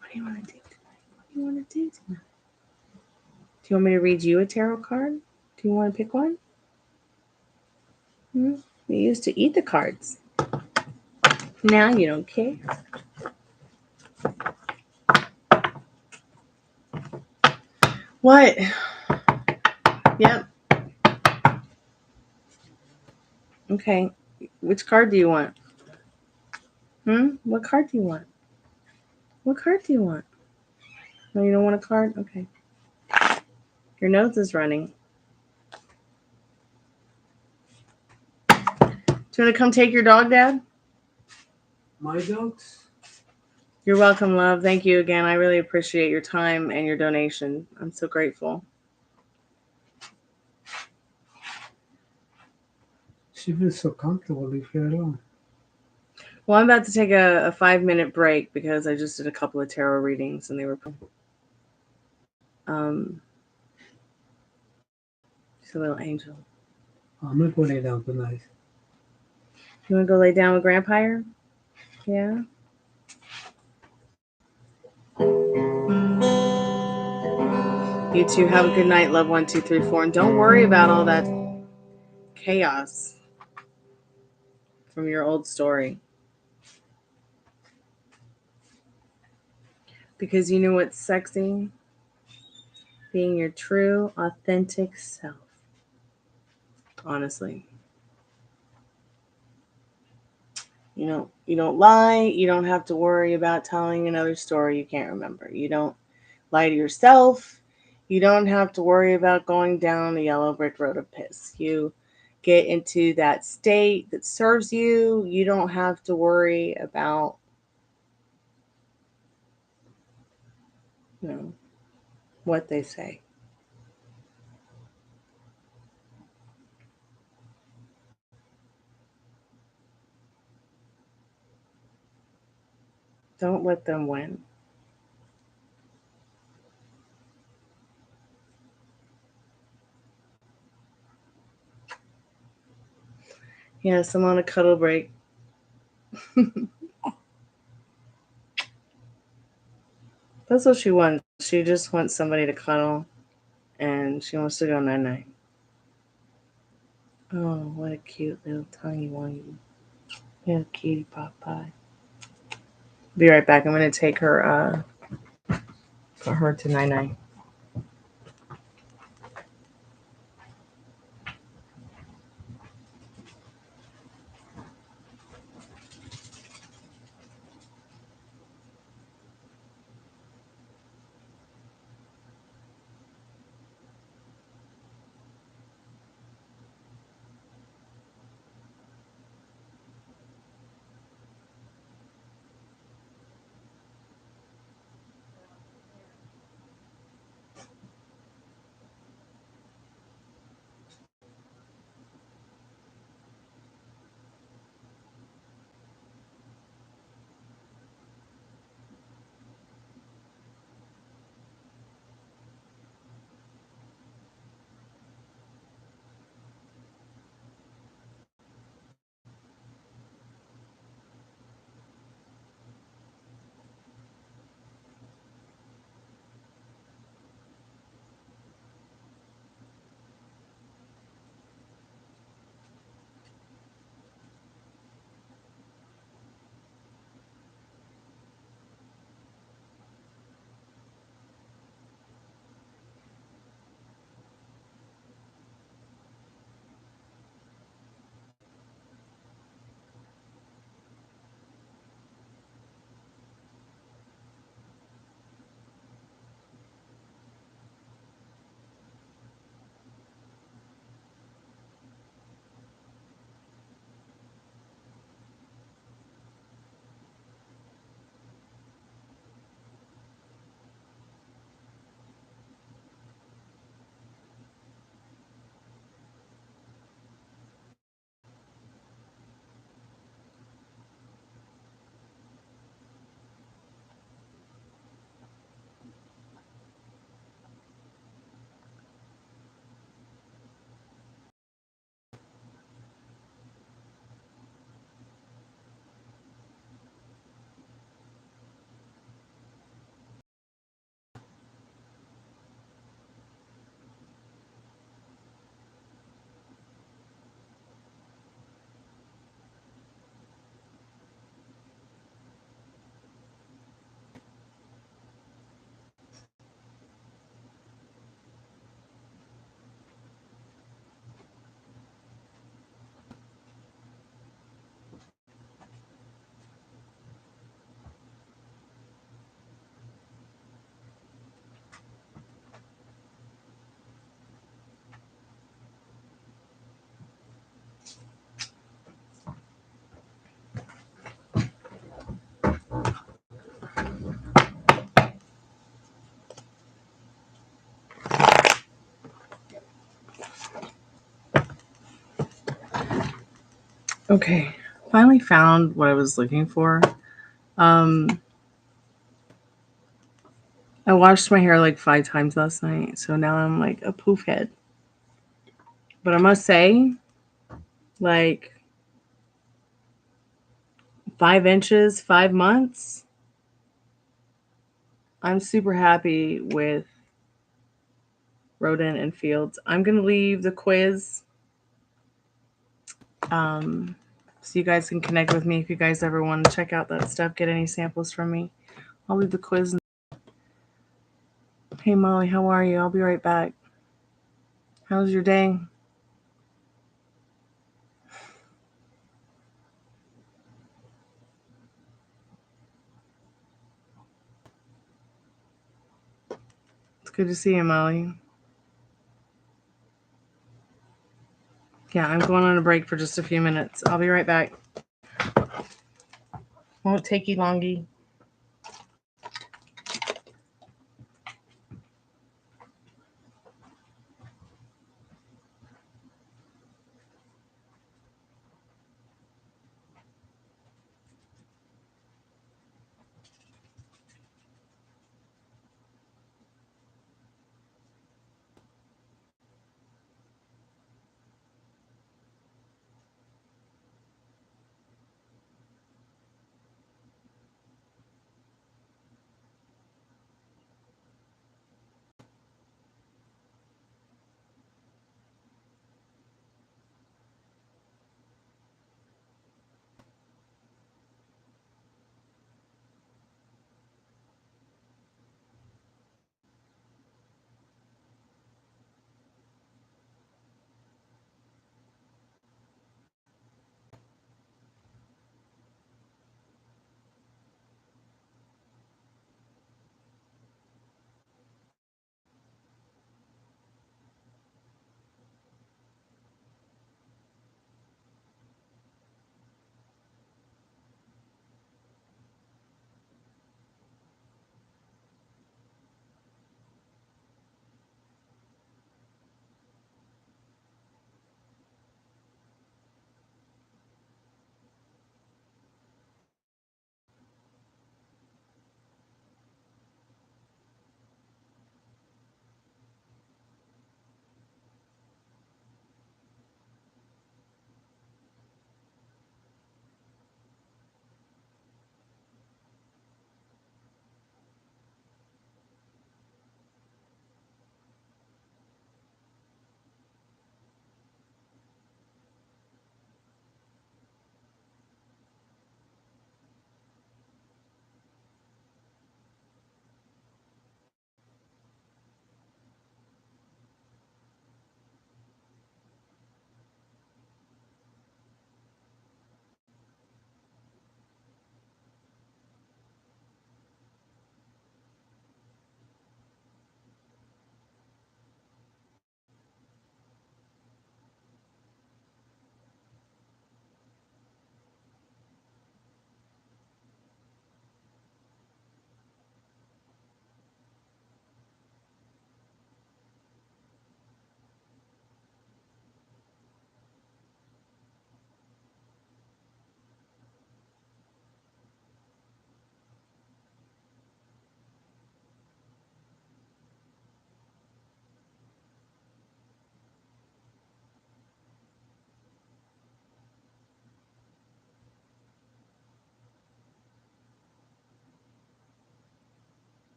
What do you want to do tonight? What do you want to do tonight? Do you want me to read you a tarot card? Do you want to pick one? Hmm? You used to eat the cards. Now you don't care. What? Yep. Okay. Which card do you want? What card do you want? What card do you want? No, you don't want a card? Okay. Your nose is running. Do you want to come take your dog, Dad? My dogs? You're welcome, love. Thank you again. I really appreciate your time and your donation. I'm so grateful. She feels so comfortable leave her alone. Well, I'm about to take a 5-minute break because I just did a couple of tarot readings and they were she's a little angel. I'm gonna go lay down tonight. You want to go lay down with Grandpa? Yeah. You too. Have a good night, love 1234, and don't worry about all that chaos from your old story. Because you know what's sexy? Being your true, authentic self. honestly. You don't lie, you don't have to worry about telling another story you can't remember. You don't lie to yourself. You don't have to worry about going down the yellow brick road of piss. You get into that state that serves you. You don't have to worry about, you know, what they say. Don't let them win. Yes, I'm on a cuddle break. That's what she wants. She just wants somebody to cuddle and she wants to go night night. Oh, what a cute little tiny one. Little cutie pop pie. Be right back. I'm gonna take her put her to night night. Okay. Finally found what I was looking for. Um I washed my hair like 5 times last night, so now I'm like a poof head. But I must say, like 5 inches, 5 months, I'm super happy with Rodent and Fields. I'm gonna leave the quiz, um, so you guys can connect with me if you guys ever want to check out that stuff. Get any samples from me. I'll leave the quiz. Hey Molly, how are you? I'll be right back. How's your day? It's good to see you, Molly. Yeah, I'm going on a break for just a few minutes. I'll be right back. Won't take you longy.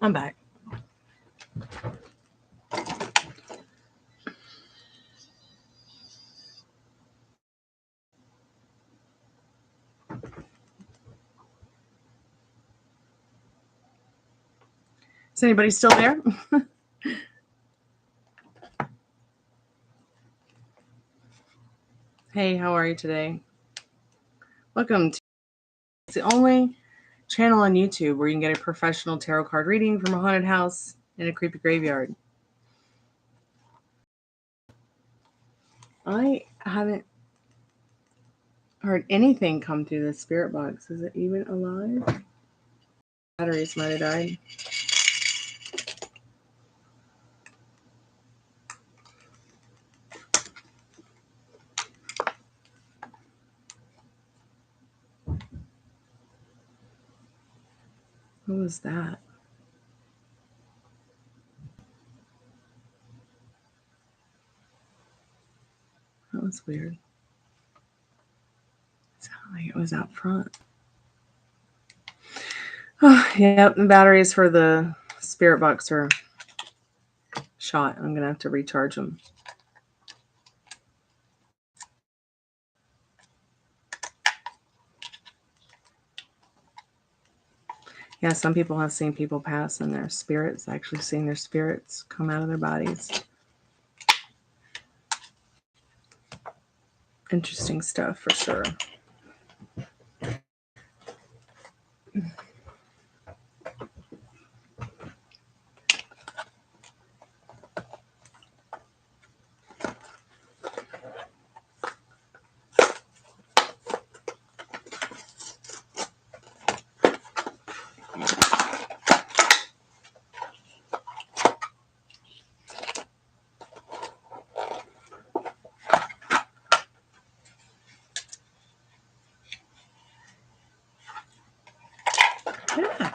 I'm back. Is anybody still there? Hey, how are you today? Welcome to it's the only channel on YouTube where you can get a professional tarot card reading from a haunted house in a creepy graveyard. I haven't heard anything come through the spirit box. Is it even alive? Batteries might have died. What was that? That was weird. It sounded like it was out front. Oh, yep, the batteries for the spirit box are shot. I'm gonna have to recharge them. Yeah, some people have seen people pass and their spirits, actually seeing their spirits come out of their bodies. Interesting stuff for sure. Yeah.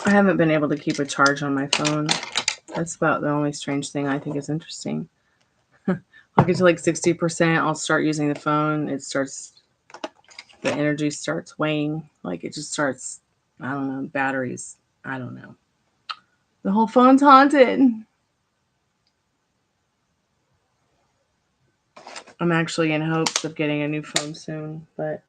I haven't been able to keep a charge on my phone. That's about the only strange thing I think is interesting. I'll get to like 60%. I'll start using the phone. The energy starts weighing. Like it just starts, I don't know, batteries. I don't know. The whole phone's haunted. I'm actually in hopes of getting a new phone soon, but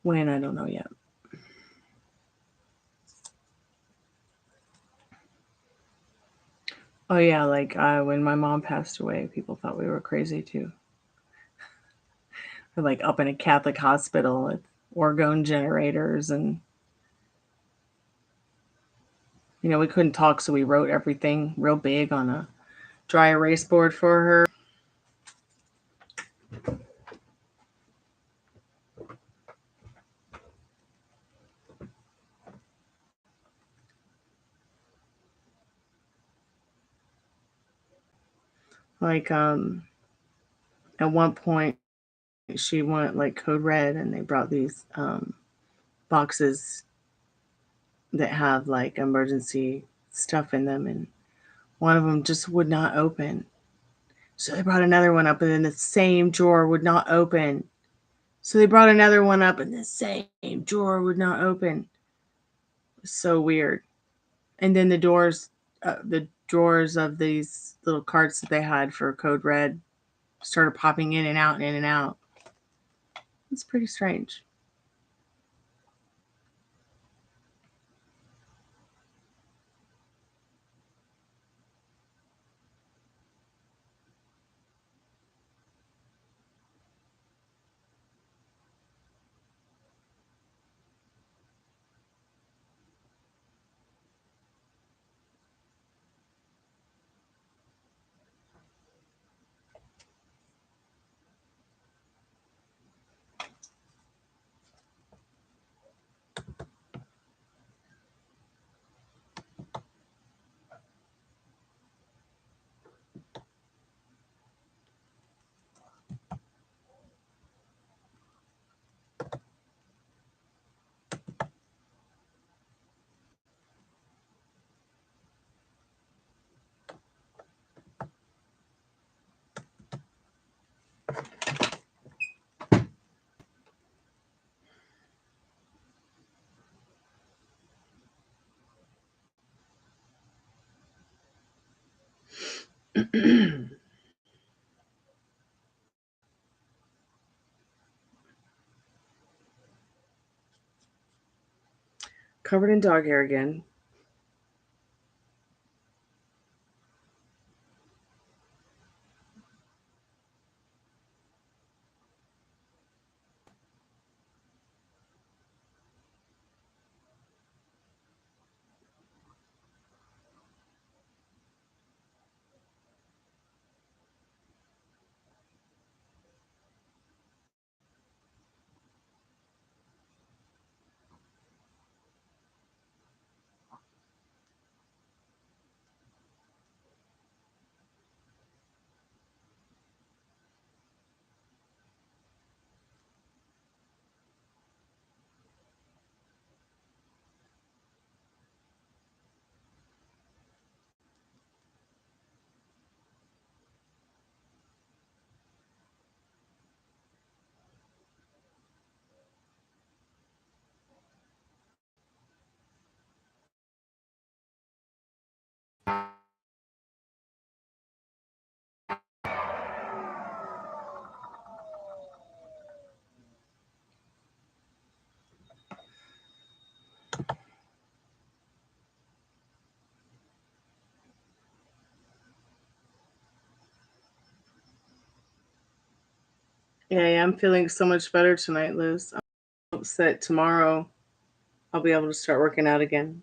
when, I don't know yet. Oh yeah, like when my mom passed away, people thought we were crazy too. We're like up in a Catholic hospital with orgone generators, and we couldn't talk, so we wrote everything real big on a dry erase board for her. Like at one point she went like code red, and they brought these boxes that have like emergency stuff in them, and one of them just would not open. So they brought another one up, and then the same drawer would not open. So they brought another one up, and the same drawer would not open. So weird. And then the drawers of these little carts that they had for code red started popping in and out and in and out. It's pretty strange. Covered in dog hair again. Yeah, I'm feeling so much better tonight, Liz. I'm upset tomorrow I'll be able to start working out again.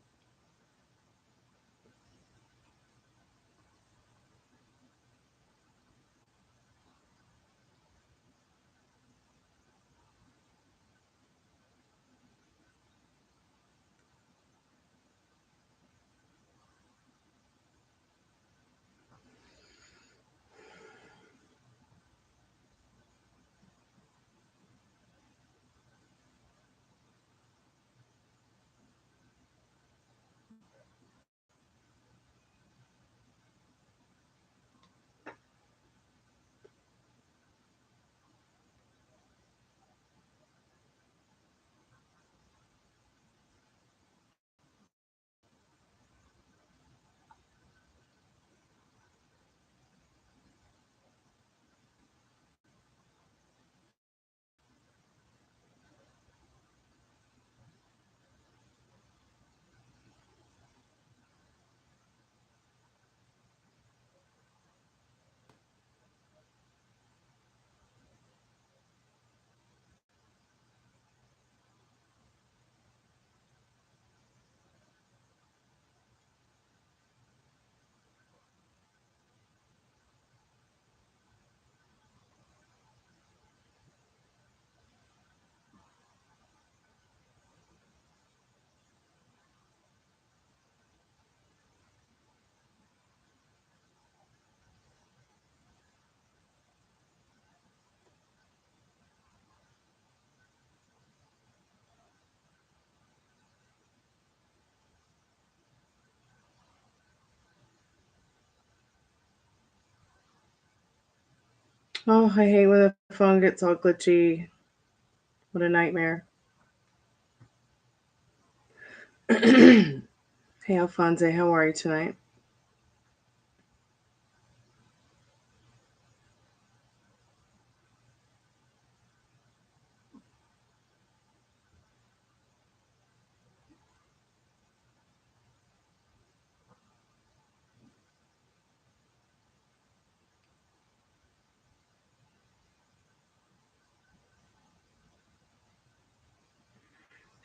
Oh, I hate when the phone gets all glitchy. What a nightmare. Hey, Alfonso, how are you tonight?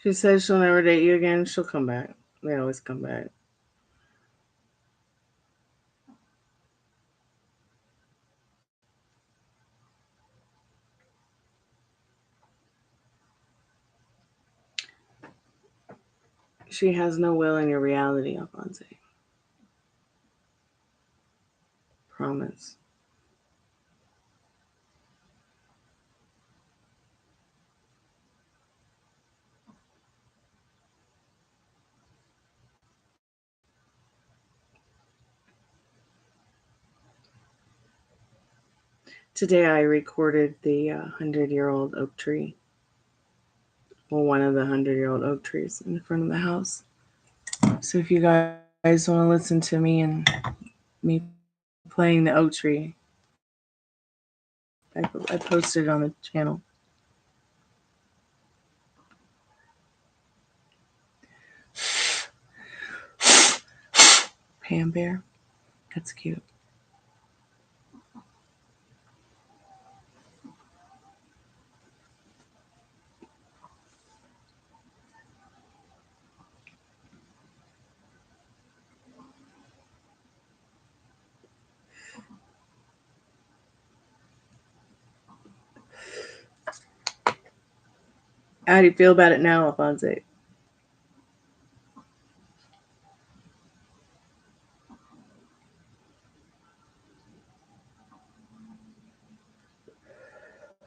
She says she'll never date you again. She'll come back. They always come back. She has no will in your reality, Alfonso. Promise. Today I recorded the 100-year-old oak tree. Well, one of the 100-year-old oak trees in front of the house. So if you guys want to listen to me and me playing the oak tree, I posted it on the channel. Pam Bear. That's cute. How do you feel about it now, Alfonso?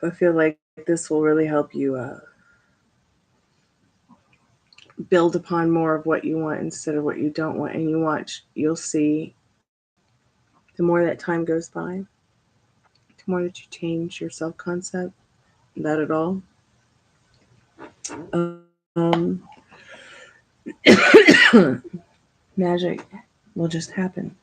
I feel like this will really help you build upon more of what you want instead of what you don't want. And you'll see the more that time goes by, the more that you change your self concept, that at all, um, magic will just happen.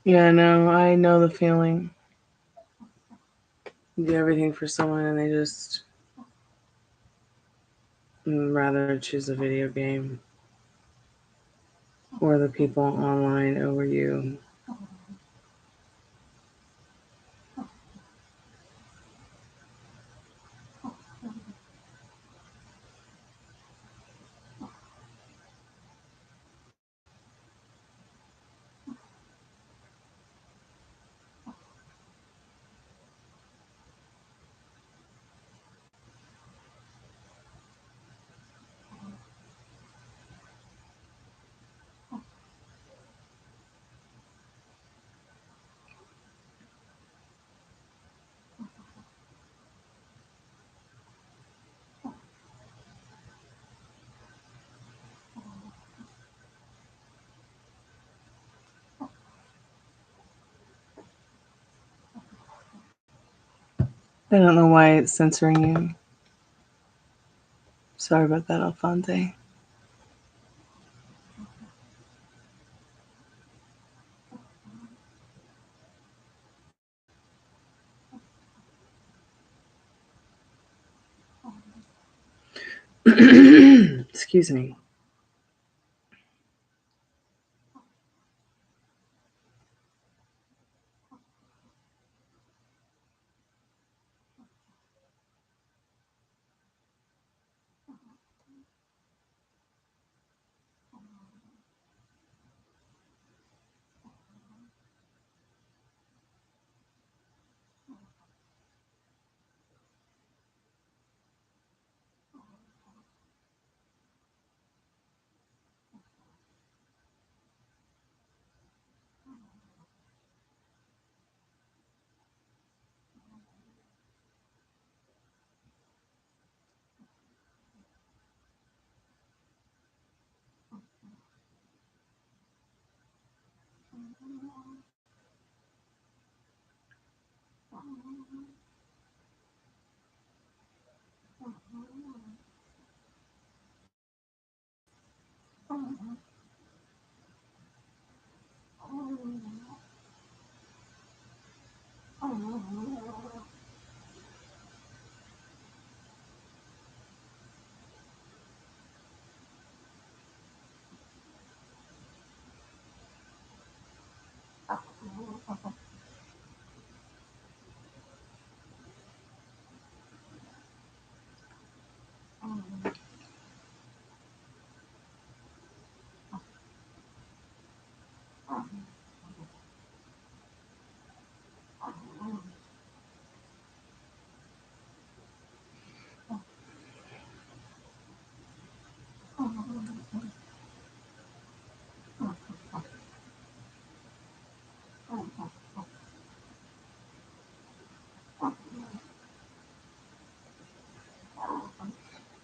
Yeah, no, I know the feeling. You do everything for someone and they just rather choose a video game or the people online over you. I don't know why it's censoring you. Sorry about that, Alfonso. Excuse me.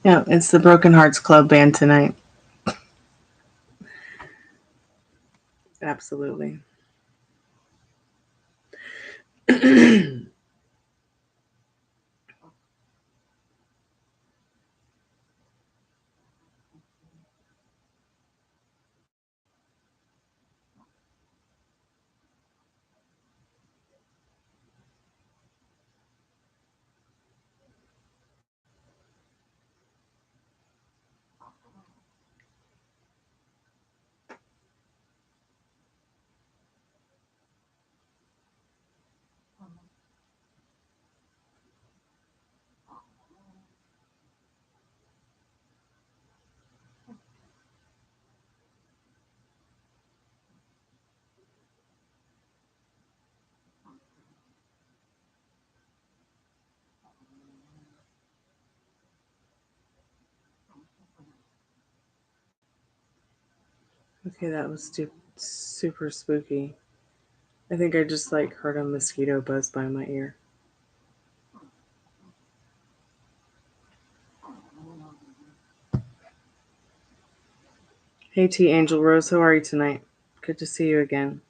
Yeah, it's the Broken Hearts Club band tonight. Absolutely. Okay, that was super spooky. I think I just like heard a mosquito buzz by my ear. Hey T Angel Rose, how are you tonight? Good to see you again.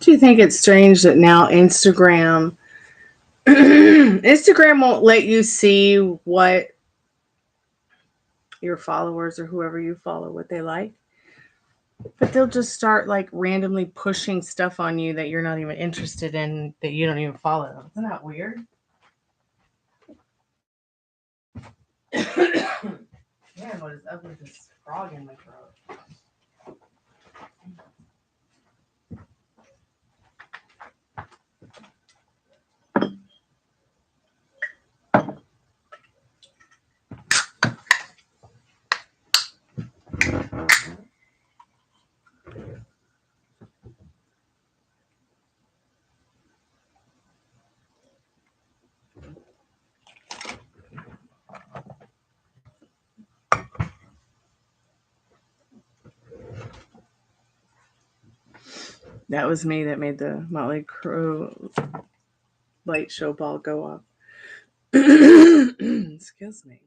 Don't you think it's strange that now Instagram won't let you see what your followers or whoever you follow what they like? But they'll just start like randomly pushing stuff on you that you're not even interested in, that you don't even follow. Isn't that weird? Man, what is up with this frog in my throat? That was me that made the Motley Crue light show ball go off. Excuse me.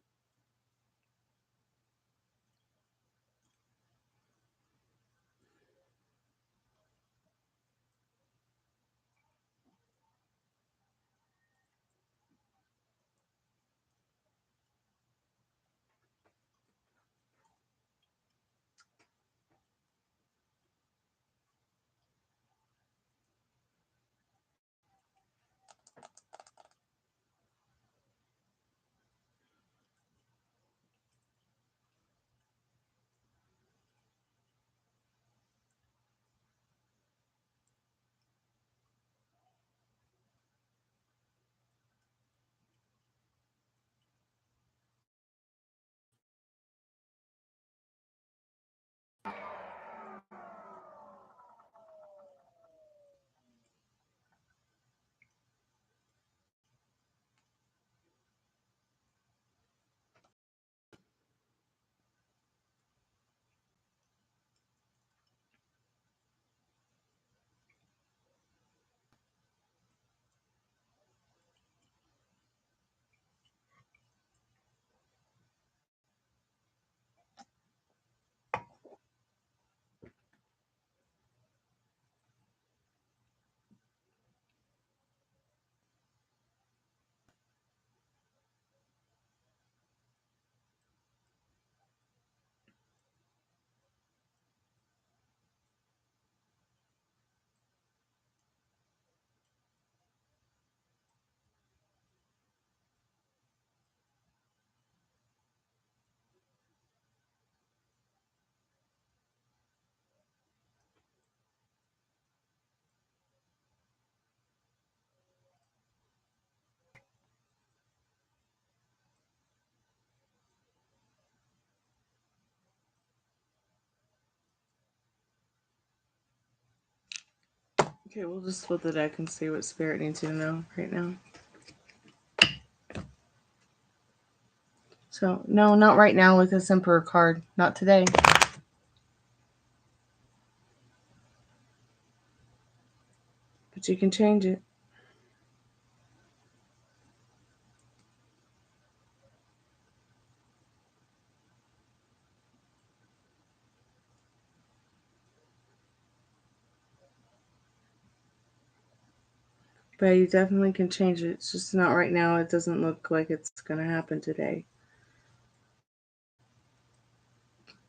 Okay, we'll just flip the deck and see what Spirit needs you to know right now. So, no, not right now with this Emperor card. Not today. But you can change it. But you definitely can change it. It's just not right now. It doesn't look like it's going to happen today.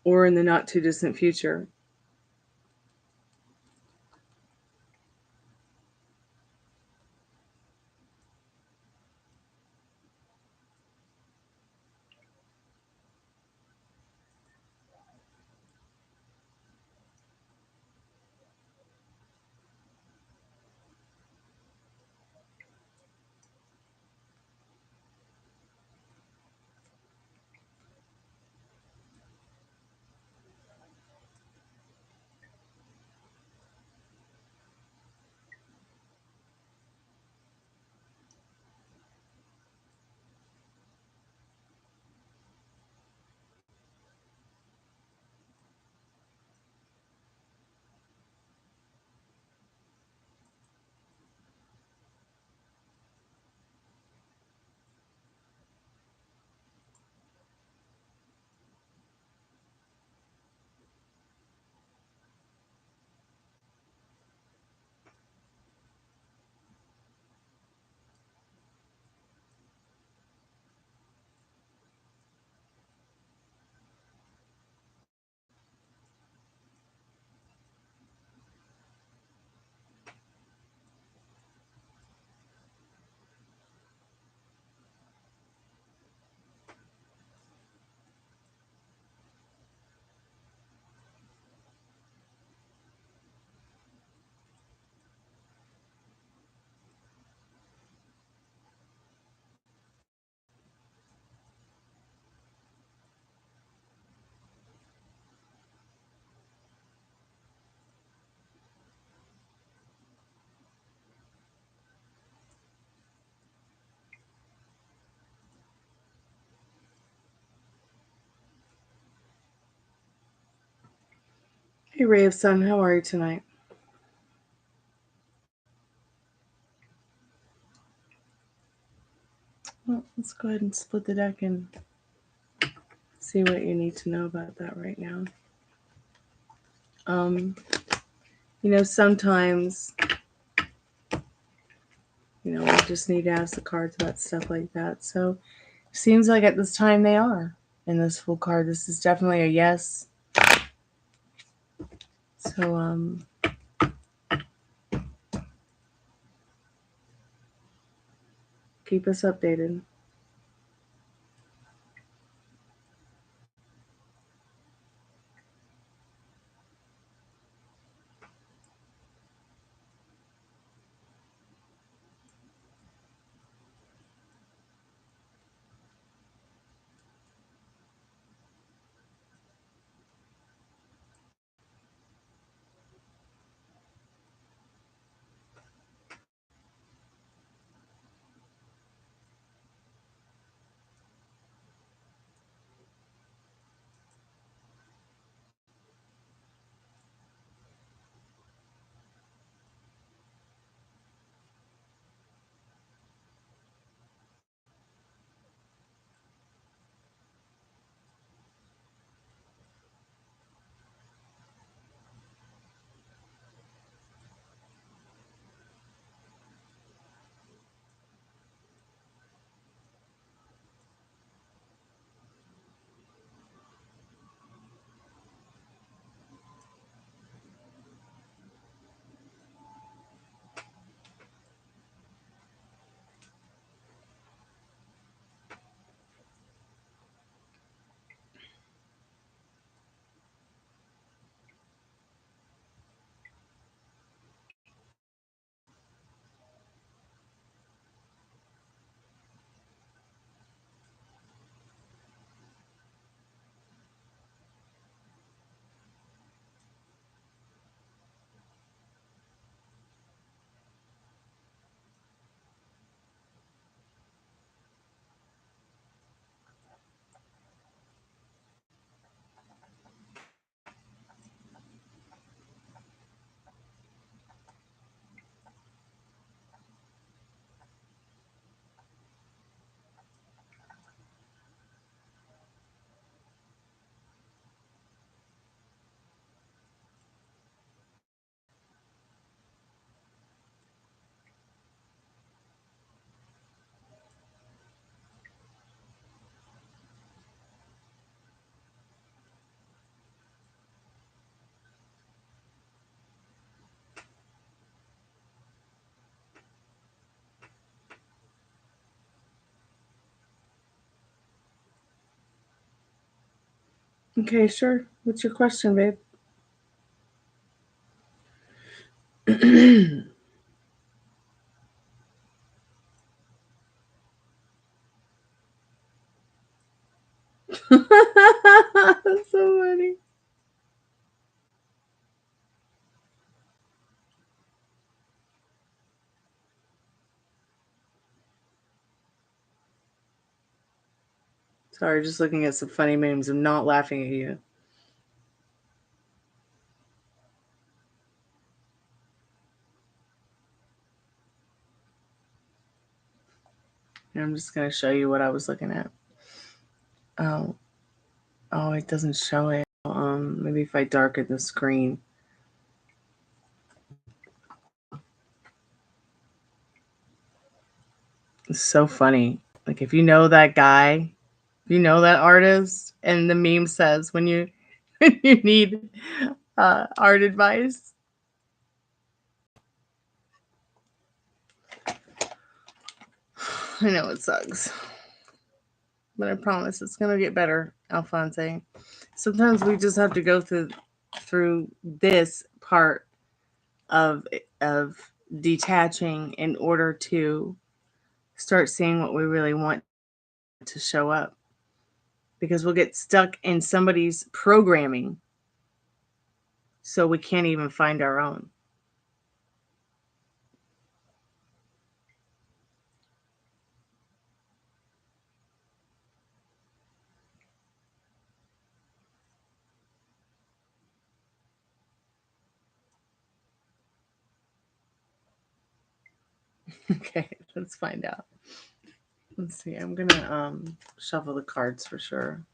Or in the not too distant future. Hey, Ray of Sun, how are you tonight? Well, let's go ahead and split the deck and see what you need to know about that right now. Um, sometimes, we just need to ask the cards about stuff like that. So, seems like at this time they are. In this full card, this is definitely a yes. So, keep us updated. Okay, sure. What's your question, babe? That's so funny. Sorry, just looking at some funny memes. I'm not laughing at you. And I'm just gonna show you what I was looking at. Oh, oh, it doesn't show it. Maybe if I darken the screen. It's so funny. Like if you know that guy, you know that artist, and the meme says when you when you need art advice. I know it sucks, but I promise it's gonna get better, Alphonse. Sometimes we just have to go through this part of of detaching in order to start seeing what we really want to show up, because we'll get stuck in somebody's programming, so we can't even find our own. Okay, let's find out. Let's see. I'm gonna shuffle the cards for sure.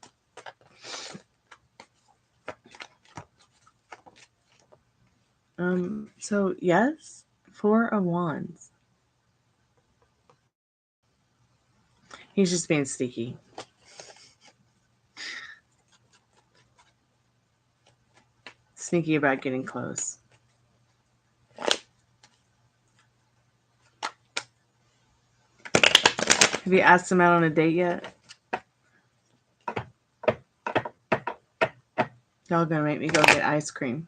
So yes, Four of Wands. He's just being sneaky. Sneaky about getting close. Have you asked him out on a date yet? Y'all gonna make me go get ice cream.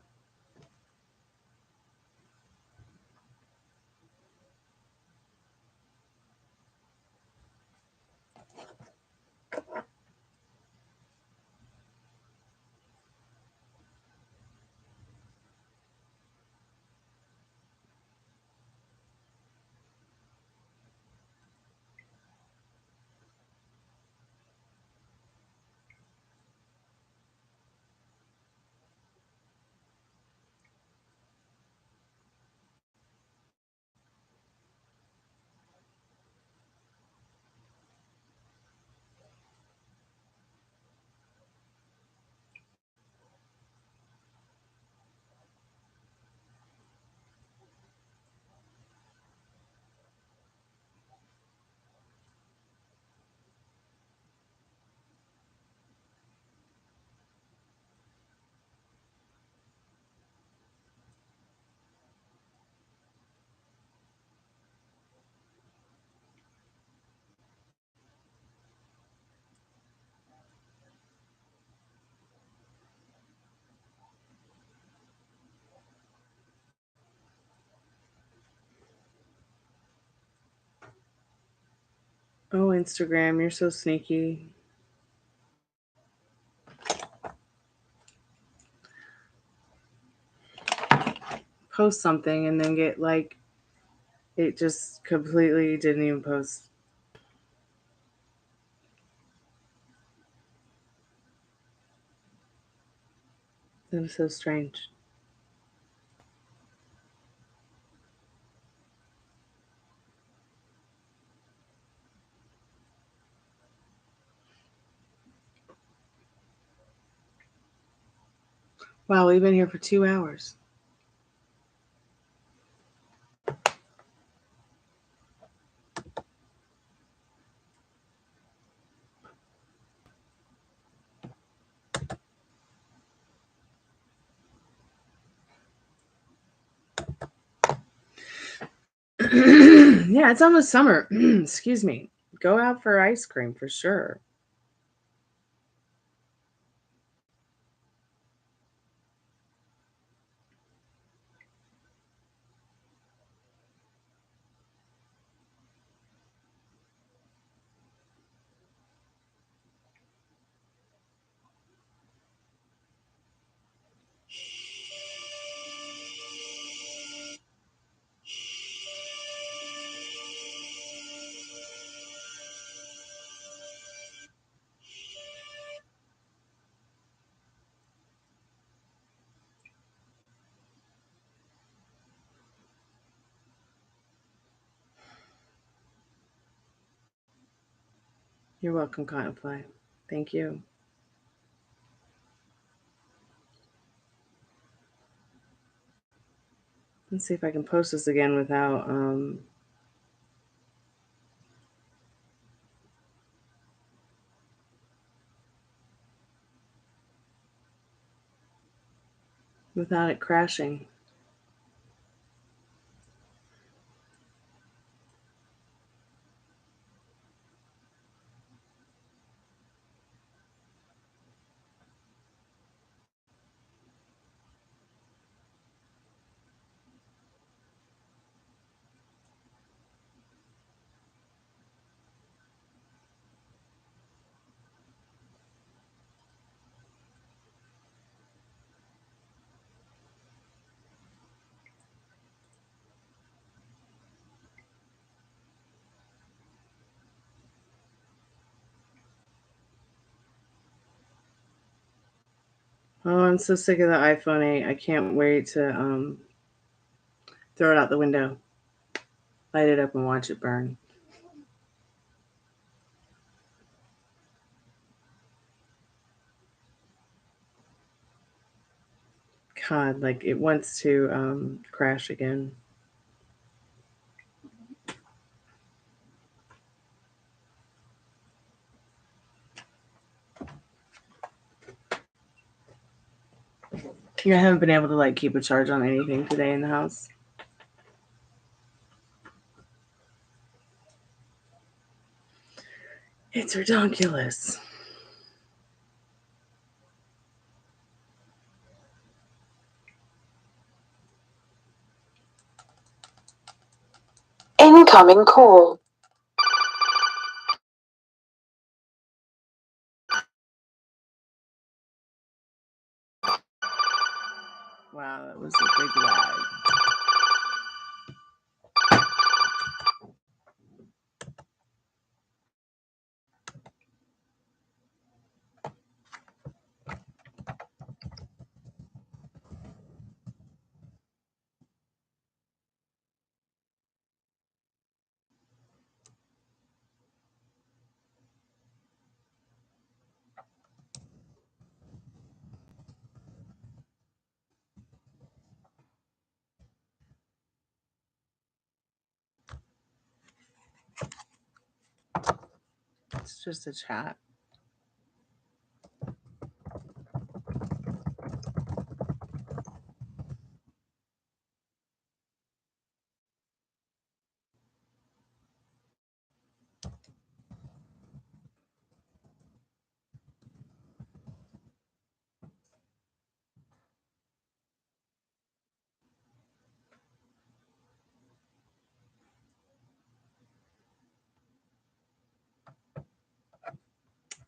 Oh, Instagram, you're so sneaky. Post something and then get like it just completely didn't even post. It was so strange. Wow, we've been here for 2 hours. Yeah, it's almost summer. Excuse me. Go out for ice cream for sure. You're welcome, Cottonfly. Thank you. Let's see if I can post this again without it crashing. Oh, I'm so sick of the iPhone 8. I can't wait to throw it out the window. Light it up and watch it burn. God, like it wants to crash again. I haven't been able to like keep a charge on anything today in the house. It's ridiculous. Incoming call. Wow, that was a big lag. It's just a chat.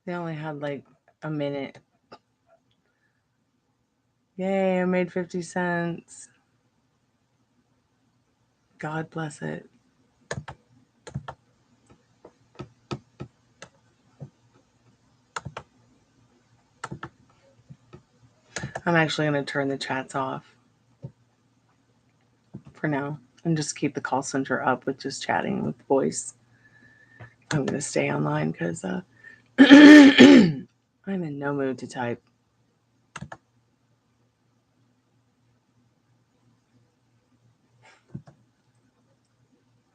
They only had like a minute. Yay, I made 50 cents. God bless it. I'm actually going to turn the chats off for now and just keep the call center up with just chatting with voice. I'm going to stay online because I'm in no mood to type.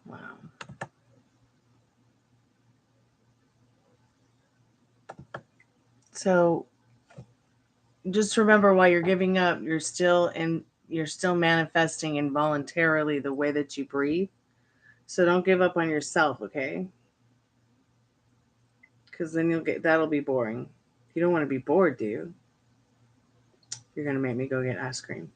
Wow. So just remember, while you're giving up, you're still manifesting involuntarily the way that you breathe. So don't give up on yourself, okay? Because then that'll be boring. You don't want to be bored, do you? You're gonna make me go get ice cream.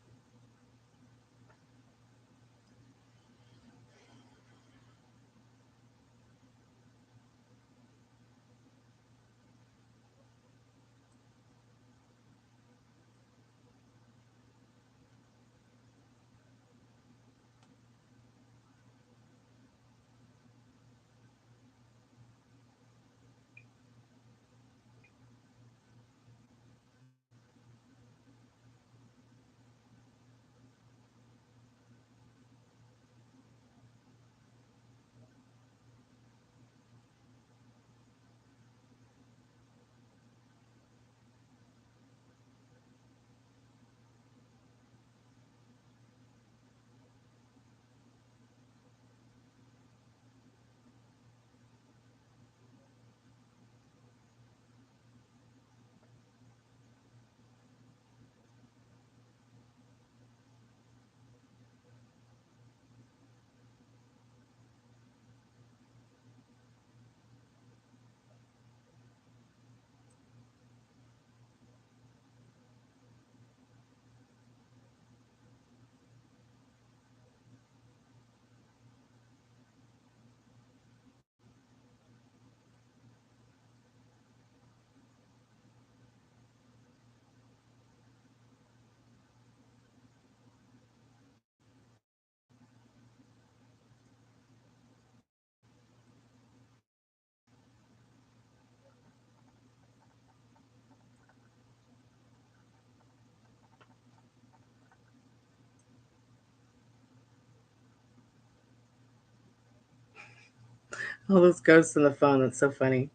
All those ghosts on the phone. That's so funny.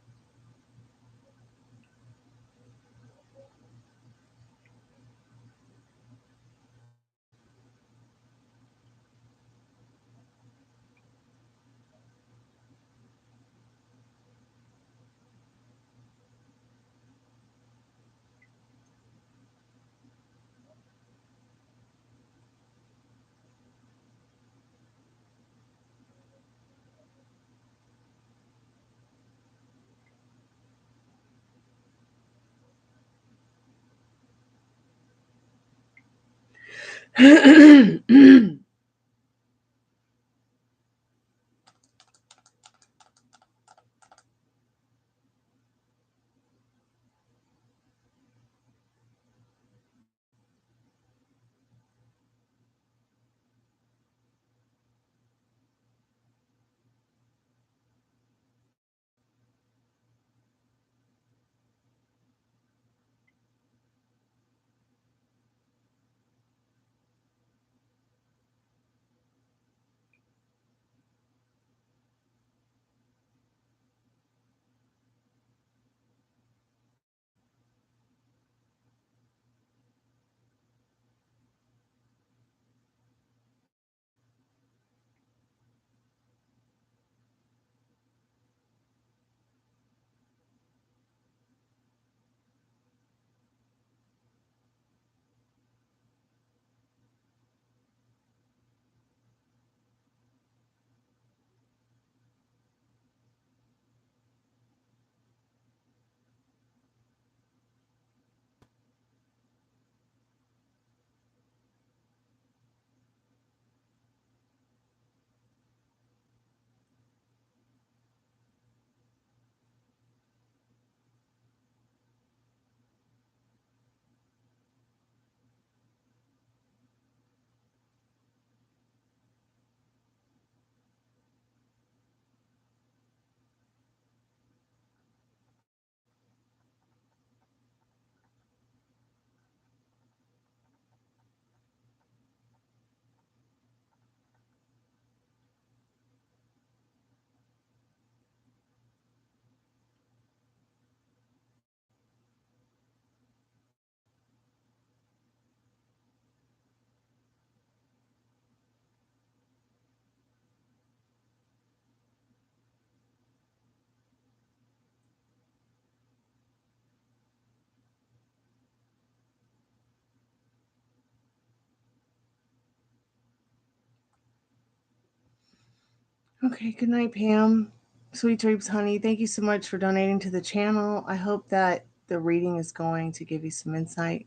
Okay, good night, Pam. Sweet dreams, honey. Thank you so much for donating to the channel. I hope that the reading is going to give you some insight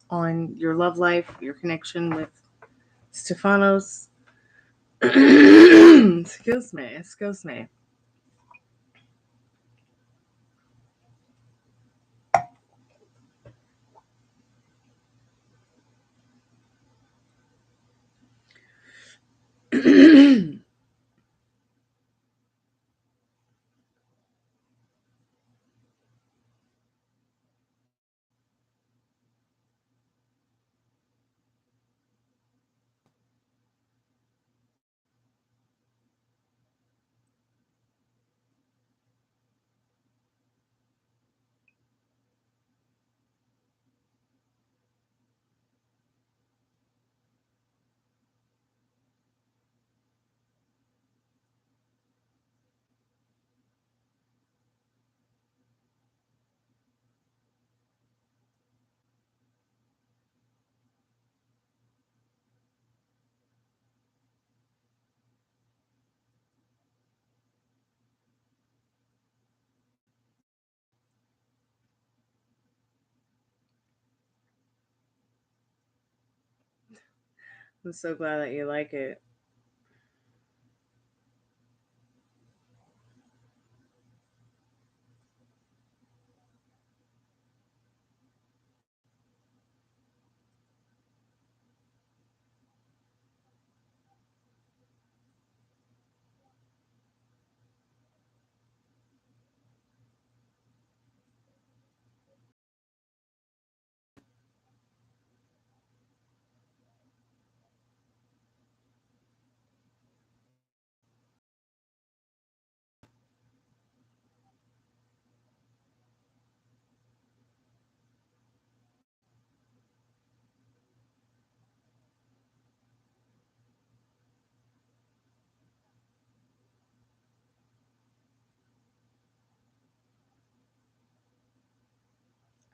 on your love life, your connection with Stefanos. Excuse me, excuse me. I'm so glad that you like it.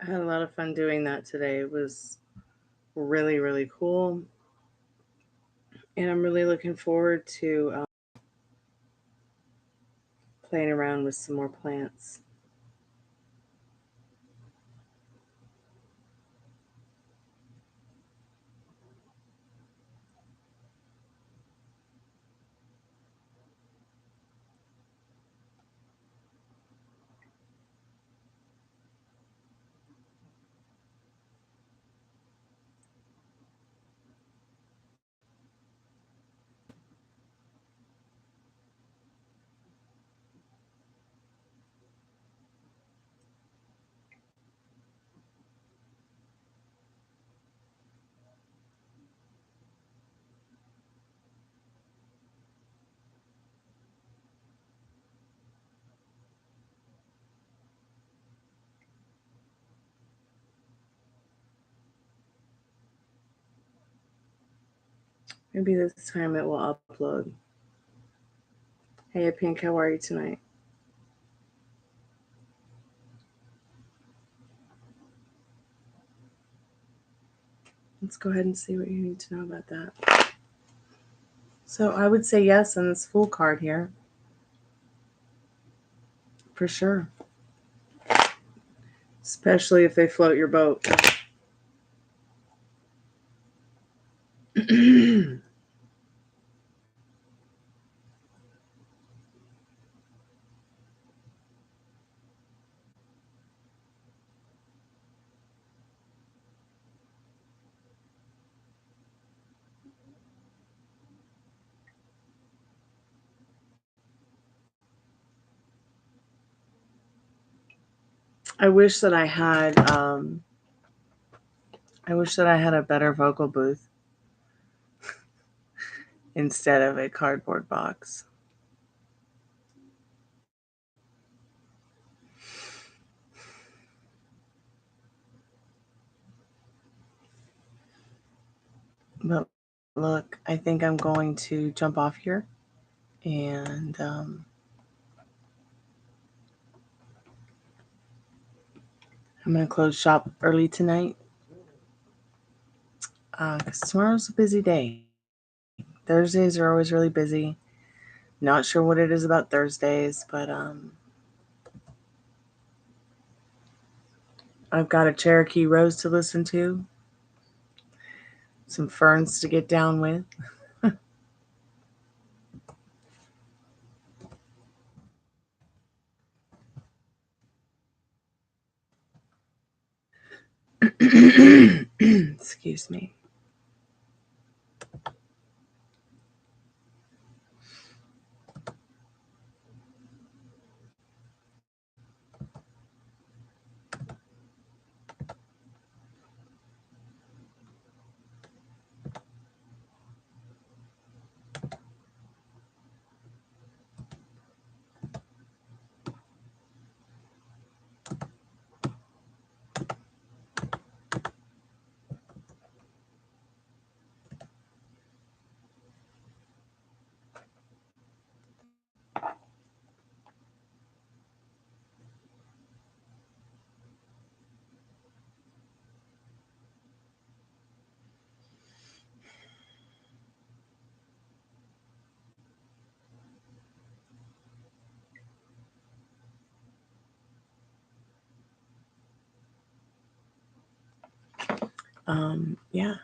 had a lot of fun doing that today. It was really, really cool. And I'm really looking forward to playing around with some more plants. Maybe this time it will upload. Hey, Pink, how are you tonight? Let's go ahead and see what you need to know about that. So I would say yes on this Fool card here. For sure. Especially if they float your boat. I wish that I wish that I had a better vocal booth instead of a cardboard box. But look, I think I'm going to jump off here and I'm going to close shop early tonight because tomorrow's a busy day. Thursdays are always really busy. Not sure what it is about Thursdays, but I've got a Cherokee Rose to listen to, some ferns to get down with. Excuse me. Yeah.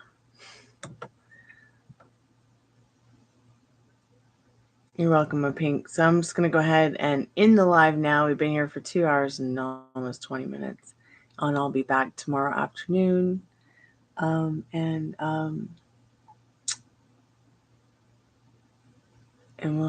You're welcome, my pink. So I'm just gonna go ahead and end the live now. We've been here for 2 hours and almost 20 minutes, and I'll be back tomorrow afternoon. And and we'll